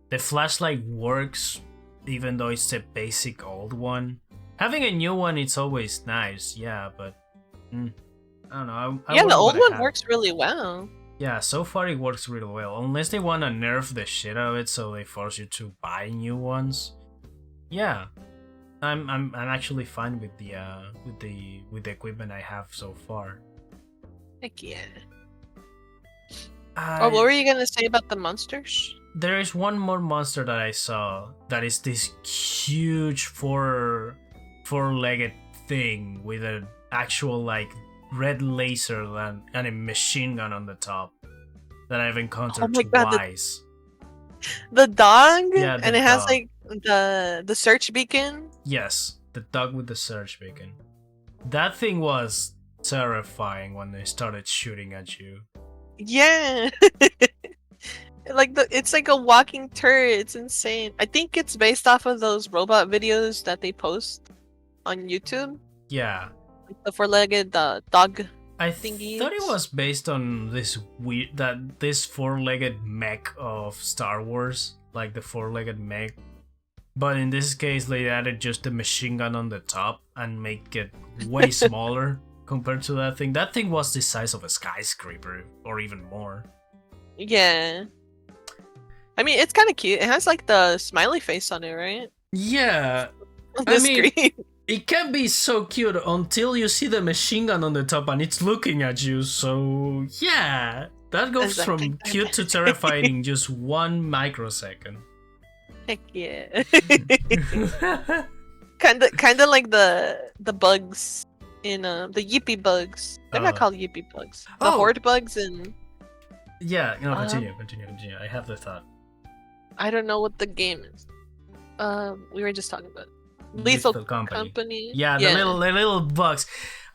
The flashlight works even though it's a basic old one. Having a new one, it's always nice, yeah, but I don't know. Yeah, the old one works really well. Yeah, so far it works really well. Unless they want to nerf the shit out of it, so they force you to buy new ones. Yeah, I'm actually fine with the equipment I have so far. Heck yeah. What were you gonna say about the monsters? There is one more monster that I saw that is this huge four-legged thing with an actual like red laser and a machine gun on the top that I've encountered twice. The dog? Yeah, and it has like the search beacon? Yes, the dog with the search beacon. That thing was terrifying when they started shooting at you. Yeah. It's like a walking turret. It's insane. I think it's based off of those robot videos that they post on YouTube. Yeah. Like the four-legged dog. I thought it was based on this four-legged mech of Star Wars, like the four-legged mech. But in this case, they added just the machine gun on the top and make it way smaller compared to that thing. That thing was the size of a skyscraper, or even more. Yeah. I mean, it's kind of cute. It has like the smiley face on it, right? Yeah, On I the mean, screen. it can be so cute until you see the machine gun on the top and it's looking at you. So yeah, that goes It's like, from cute to terrifying in just 1 microsecond. heck yeah. kind of like the bugs in the yippee bugs. They're not called yippee bugs. The horde bugs and yeah. No, continue. I have the thought. I don't know what the game is. We were just talking about Lethal Company. Yeah, the little bugs.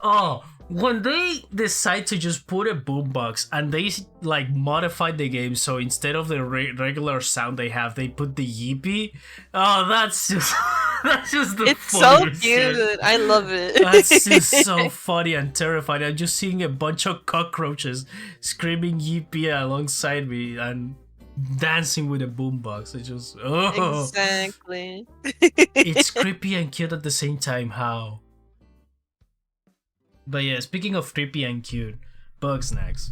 Oh, when they decide to just put a boombox and they like modify the game so instead of the regular sound they have, they put the yippee. Oh, that's just the it's so cute. Shit. I love it. That's just so funny and terrifying. I'm just seeing a bunch of cockroaches screaming yippee alongside me and dancing with a boombox. It's just exactly. It's creepy and cute at the same time. How? But yeah, speaking of creepy and cute, Bugsnax.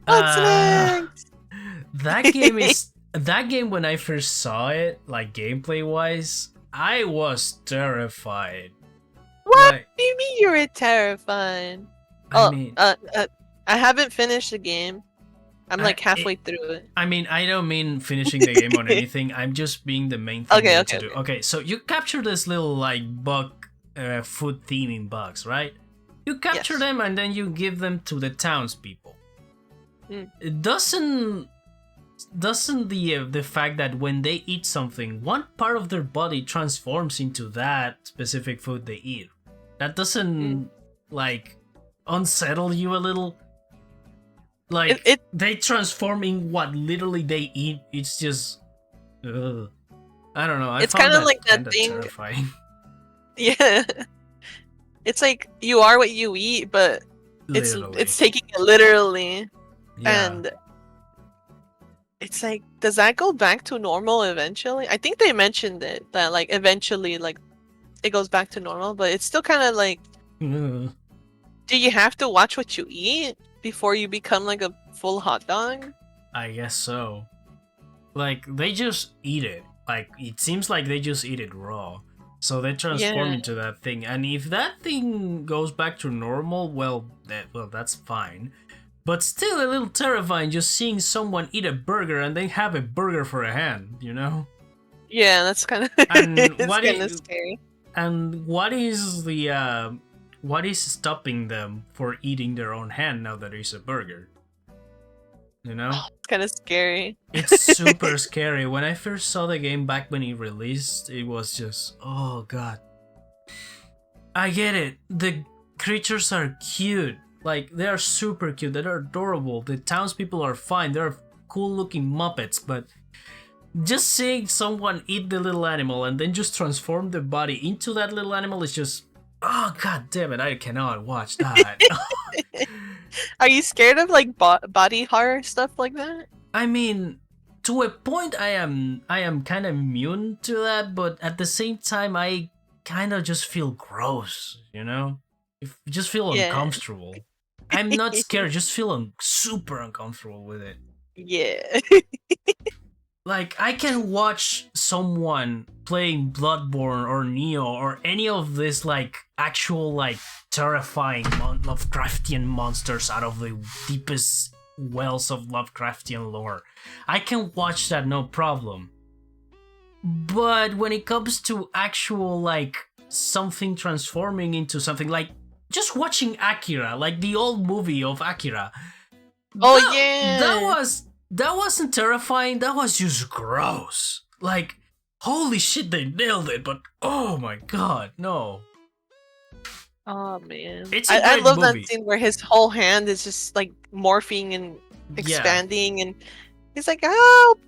Bugsnax. That game when I first saw it, like gameplay wise, I was terrified. What do you mean you were terrified? I haven't finished the game. I'm like halfway through it. I mean, I don't mean finishing the game or anything. I'm just being the main thing to do. Okay, so you capture this little like bug food theming bugs, right? You capture them and then you give them to the townspeople. It doesn't the fact that when they eat something, one part of their body transforms into that specific food they eat. That doesn't like unsettle you a little? Like they transform in what literally they eat. It's just I don't know. It's kind of like that thing. Terrifying. Yeah. It's like you are what you eat, but it's taking it literally. Yeah. And it's like, does that go back to normal eventually? I think they mentioned it, that like eventually like it goes back to normal, but it's still kind of like do you have to watch what you eat before you become like a full hot dog? I guess so. Like they just eat it. Like it seems like they just eat it raw. So they transform into that thing, and if that thing goes back to normal, well, that's fine. But still a little terrifying just seeing someone eat a burger and they have a burger for a hand, you know? Yeah, that's kind of scary. And what is the what is stopping them for eating their own hand now that it's a burger? You know? It's kind of scary. It's super scary. When I first saw the game back when it released, it was just, oh god. I get it. The creatures are cute. Like, they are super cute. They're adorable. The townspeople are fine. They're cool looking Muppets, but just seeing someone eat the little animal and then just transform their body into that little animal is just, oh god damn it, I cannot watch that. Are you scared of like body horror stuff like that? I mean, to a point I am kind of immune to that, but at the same time I kind of just feel gross, you know? Just feel uncomfortable. I'm not scared, just feel super uncomfortable with it. Yeah. Like, I can watch someone playing Bloodborne or Neo or any of this, like, actual, like, terrifying Lovecraftian monsters out of the deepest wells of Lovecraftian lore. I can watch that, no problem. But when it comes to actual, like, something transforming into something, like, just watching Akira, like the old movie of Akira. That wasn't terrifying, that was just gross. Like, holy shit, they nailed it, but oh my god, no. Oh man. I love that scene where his whole hand is just like morphing and expanding and he's like, help!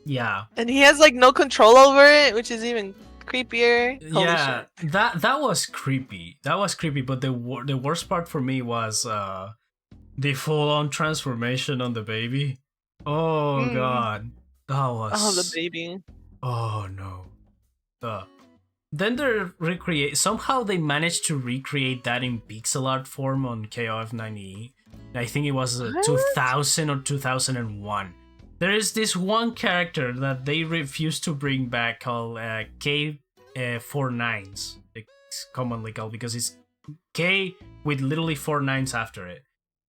Yeah. And he has like no control over it, which is even creepier. Holy shit. That was creepy. That was creepy, but the worst part for me was the full-on transformation on the baby. Oh god, that was. Oh, the baby. Oh no. Then somehow they managed to recreate that in pixel art form on KOF 90. I think it was 2000 or 2001. There is this one character that they refuse to bring back called K49s. It's commonly called because it's K with literally 4 nines after it.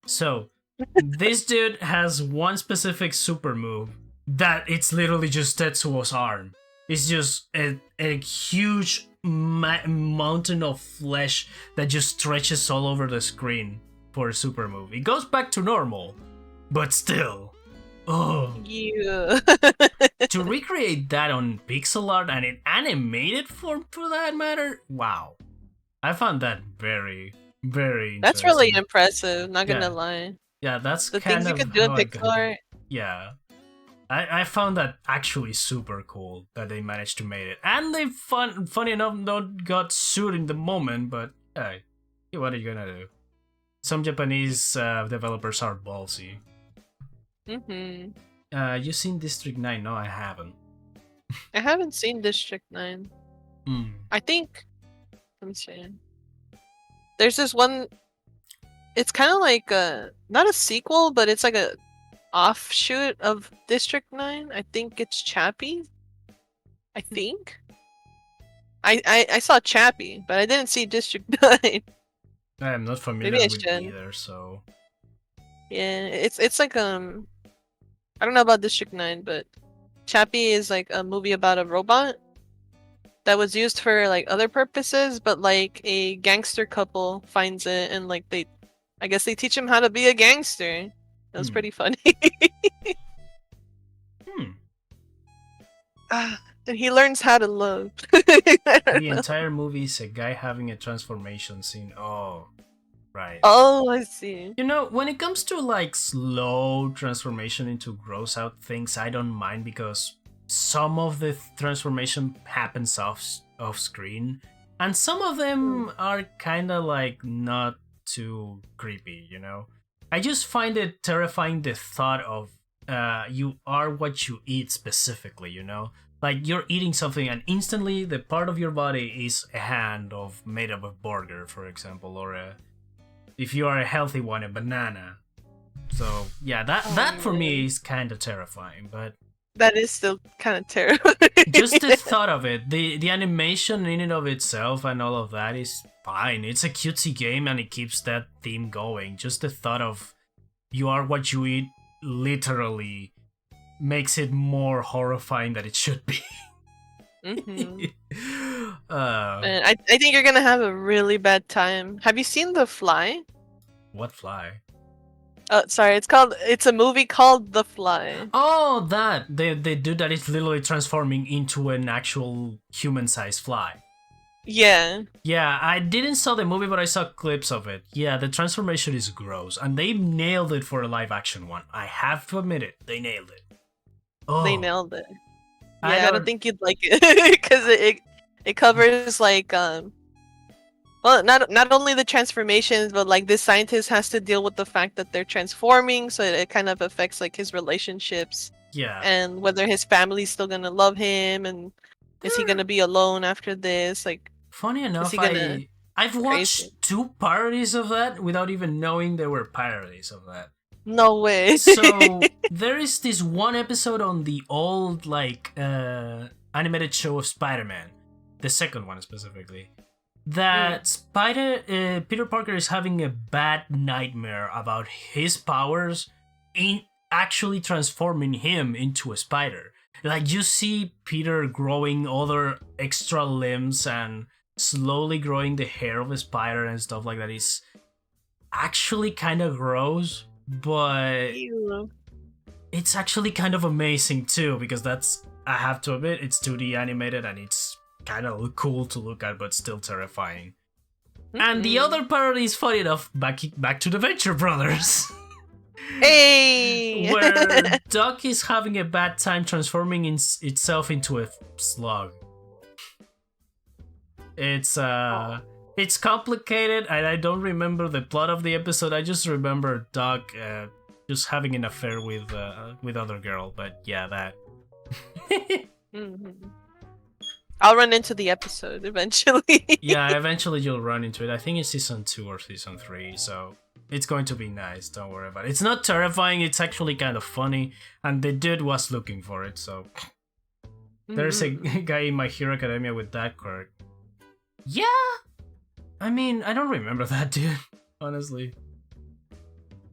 So this dude has one specific super move that it's literally just Tetsuo's arm. It's just a huge mountain of flesh that just stretches all over the screen for a super move. It goes back to normal, but still. Oh. Yeah. To recreate that on pixel art and in animated form for that matter, wow. I found that very, very That's really interesting. impressive, not gonna Yeah. lie. Yeah, that's The kind things you of could do in how I pixel got. art. Yeah. I found that actually super cool that they managed to make it. And they funny enough not got sued in the moment, but hey, what are you gonna do? Some Japanese developers are ballsy. You seen District 9? No, I haven't. I haven't seen District 9. I think, let me see. There's this one, it's kind of like not a sequel, but it's like a offshoot of District 9. I think it's Chappie. I think. I saw Chappie, but I didn't see District 9. I'm not familiar Maybe I with should. either, so. Yeah, it's like I don't know about District 9, but Chappie is like a movie about a robot that was used for like other purposes, but like a gangster couple finds it and like I guess they teach him how to be a gangster. It was pretty funny. And he learns how to love. The entire movie is a guy having a transformation scene. Oh, right. Oh, I see. You know, when it comes to like slow transformation into gross out things, I don't mind because some of the transformation happens off screen, and some of them are kind of like not too creepy. You know, I just find it terrifying the thought of you are what you eat specifically. You know, like you're eating something and instantly the part of your body is a hand made of a burger, for example, or if you are a healthy one, a banana. So yeah, that for me is kind of terrifying, but that is still kind of terrifying. Just the thought of it, the animation in and of itself and all of that is fine. It's a cutesy game and it keeps that theme going. Just the thought of you are what you eat literally makes it more horrifying than it should be. And I think you're gonna have a really bad time. Have you seen The Fly? What Fly? Sorry, it's a movie called The Fly. Oh, that the dude that is literally transforming into an actual human-sized fly. Yeah. Yeah, I didn't saw the movie, but I saw clips of it. Yeah, the transformation is gross, and they nailed it for a live-action one. I have to admit it, they nailed it. Oh, they nailed it. Yeah, I don't think you'd like it because it covers like well, not only the transformations, but like this scientist has to deal with the fact that they're transforming, so it kind of affects like his relationships. Yeah. And whether his family's still gonna love him, and is he gonna be alone after this? Like, funny enough, I've watched 2 parodies of that without even knowing there were parodies of that. No way. So there is this one episode on the old like animated show of Spider-Man, the second one specifically, that Peter Parker is having a bad nightmare about his powers in actually transforming him into a spider. Like you see Peter growing other extra limbs and slowly growing the hair of a spider and stuff like that. Is actually kind of gross, but it's actually kind of amazing too, because I have to admit, it's 2D animated and it's kind of cool to look at, but still terrifying. And the other parody is funny enough, back to the Venture Brothers. Hey! Where Duck is having a bad time transforming itself into a slug. It's complicated, and I don't remember the plot of the episode. I just remember Duck just having an affair with other girl. But yeah, that. I'll run into the episode eventually. Yeah, eventually you'll run into it. I think it's season 2 or season 3. So It's going to be nice. Don't worry about it. It's not terrifying. It's actually kind of funny, and the dude was looking for it. So there's a guy in My Hero Academia with that quirk. Yeah, I mean, I don't remember that dude, honestly.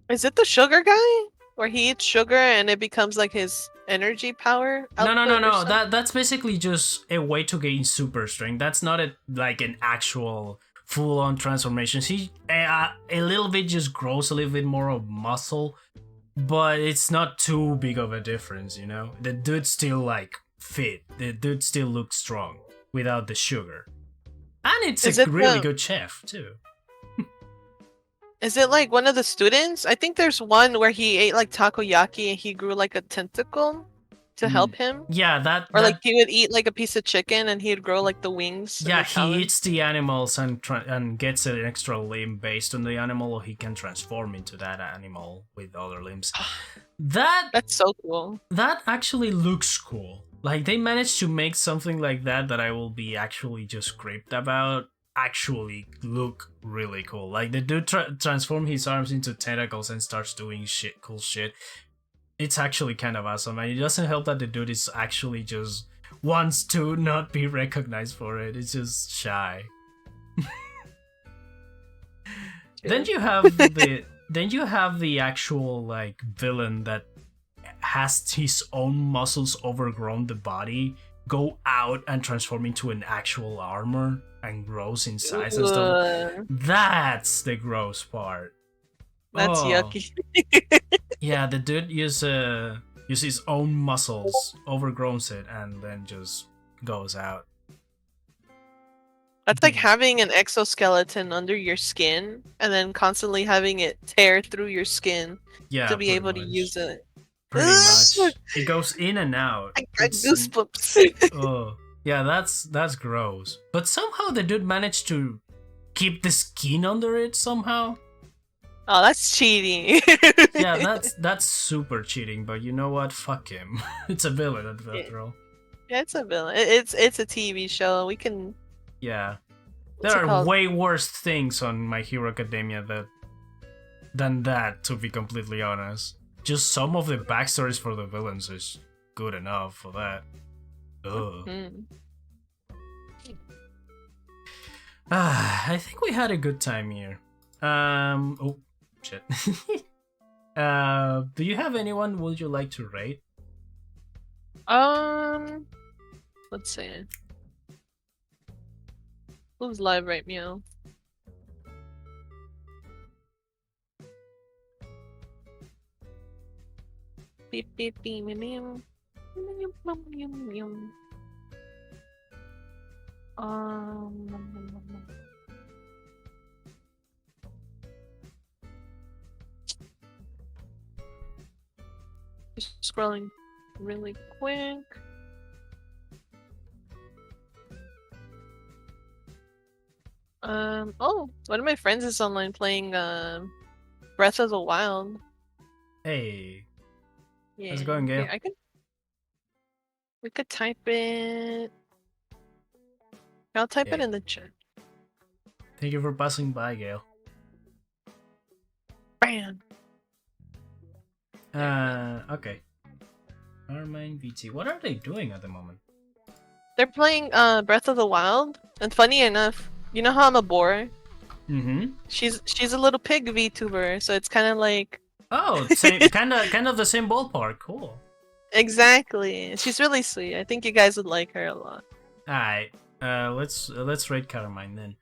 Is it the sugar guy? Where he eats sugar and it becomes like his energy power? No. That's basically just a way to gain super strength. That's not like an actual full-on transformation. He a little bit just grows a little bit more of muscle, but it's not too big of a difference, you know? The dude still like fit. The dude still looks strong without the sugar. And it's a really good chef too. Is it like one of the students? I think there's one where he ate like takoyaki and he grew like a tentacle to help him. Yeah, that. Or like he would eat like a piece of chicken and he'd grow like the wings. Yeah, he eats the animals and gets an extra limb based on the animal, or he can transform into that animal with other limbs. That's so cool. That actually looks cool. Like they managed to make something like that I will be actually just creeped about. Actually look really cool. Like the dude transform his arms into tentacles and starts doing cool shit. It's actually kind of awesome, and it doesn't help that the dude is actually just wants to not be recognized for it. It's just shy. Then you have the actual like villain that has his own muscles overgrown the body, go out and transform into an actual armor and grows in size and stuff. That's the gross part. That's yucky. Yeah, the dude uses his own muscles, overgrows it, and then just goes out. That's like having an exoskeleton under your skin and then constantly having it tear through your skin to be able to use it. Pretty much. It goes in and out. I got goosebumps. Oh, yeah, that's gross. But somehow the dude managed to keep the skin under it somehow. Oh, that's cheating. Yeah, that's super cheating. But you know what? Fuck him. It's a villain after all. Yeah, it's a villain. It's a TV show. We can. Yeah, there are way worse things on My Hero Academia than that. To be completely honest. Just some of the backstories for the villains is good enough for that. Ugh. I think we had a good time here. Oh, shit. Do you have anyone would you like to rate? Let's see. Who's live right now? Beep beep beep beep beep. Just scrolling really quick. Oh, one of my friends is online playing Breath of the Wild. Hey. Yeah. How's it going, Gail? Yeah, we could type it. I'll type it in the chat. Thank you for passing by, Gail. Bam. Okay. Carmine VT. What are they doing at the moment? They're playing Breath of the Wild, and funny enough, you know how I'm a boar? Mm-hmm. She's a little pig VTuber, so it's kind of like. Oh, same, kind of the same ballpark. Cool. Exactly. She's really sweet. I think you guys would like her a lot. Alright. Let's rate Carmine then.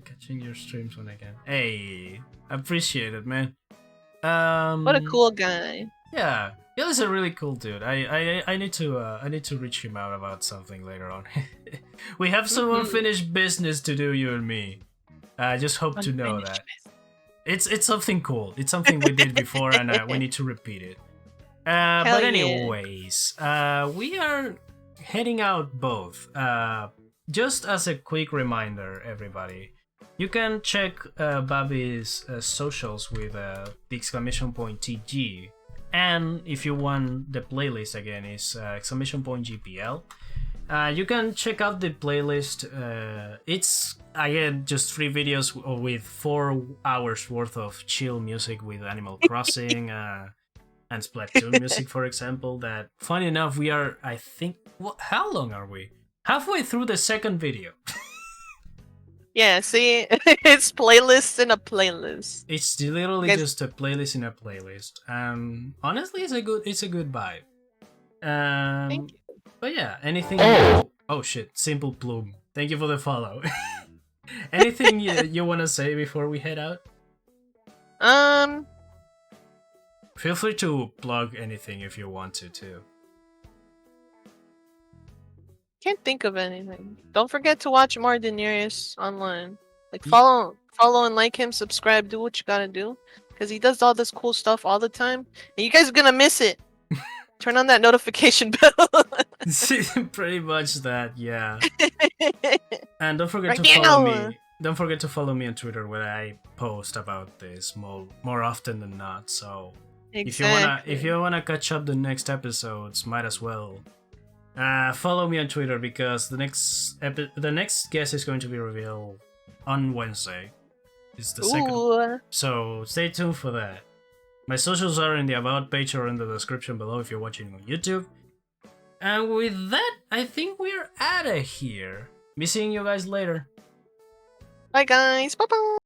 Catching your streams when I can. Hey, appreciate it, man. What a cool guy. Yeah, he's a really cool dude. I need to reach him out about something later on. We have some unfinished business to do, you and me. I just hope to know that. It's something cool. It's something we did before, and we need to repeat it. But anyways, we are heading out both. Just as a quick reminder, everybody, you can check Bobby's socials with the exclamation point TG, and if you want the playlist again, is exclamation point GPL. You can check out the playlist. It's again just 3 videos with 4 hours worth of chill music with Animal Crossing and Splatoon music, for example. That, funny enough, we are, I think, how long are we? Halfway through the second video. Yeah, see, it's playlists in a playlist. It's literally just a playlist in a playlist. Honestly, it's a good vibe. Thank you. But yeah, anything. Oh shit, Simple Plume. Thank you for the follow. Anything you want to say before we head out? Feel free to plug anything if you want to too. Can't think of anything. Don't forget to watch more Daenerys online. Like follow and like him, subscribe, do what you gotta do, because he does all this cool stuff all the time, and you guys are gonna miss it. Turn on that notification bell. Pretty much that, yeah. And don't forget Right to follow now. me. Don't forget to follow me on Twitter, where I post about this more often than not. So Exactly. if you wanna catch up the next episodes, might as well follow me on Twitter, because the next guest is going to be revealed on Wednesday. It's the second, so stay tuned for that. My socials are in the About page or in the description below if you're watching on YouTube. And with that, I think we're out of here. Be seeing you guys later. Bye guys. Bye bye.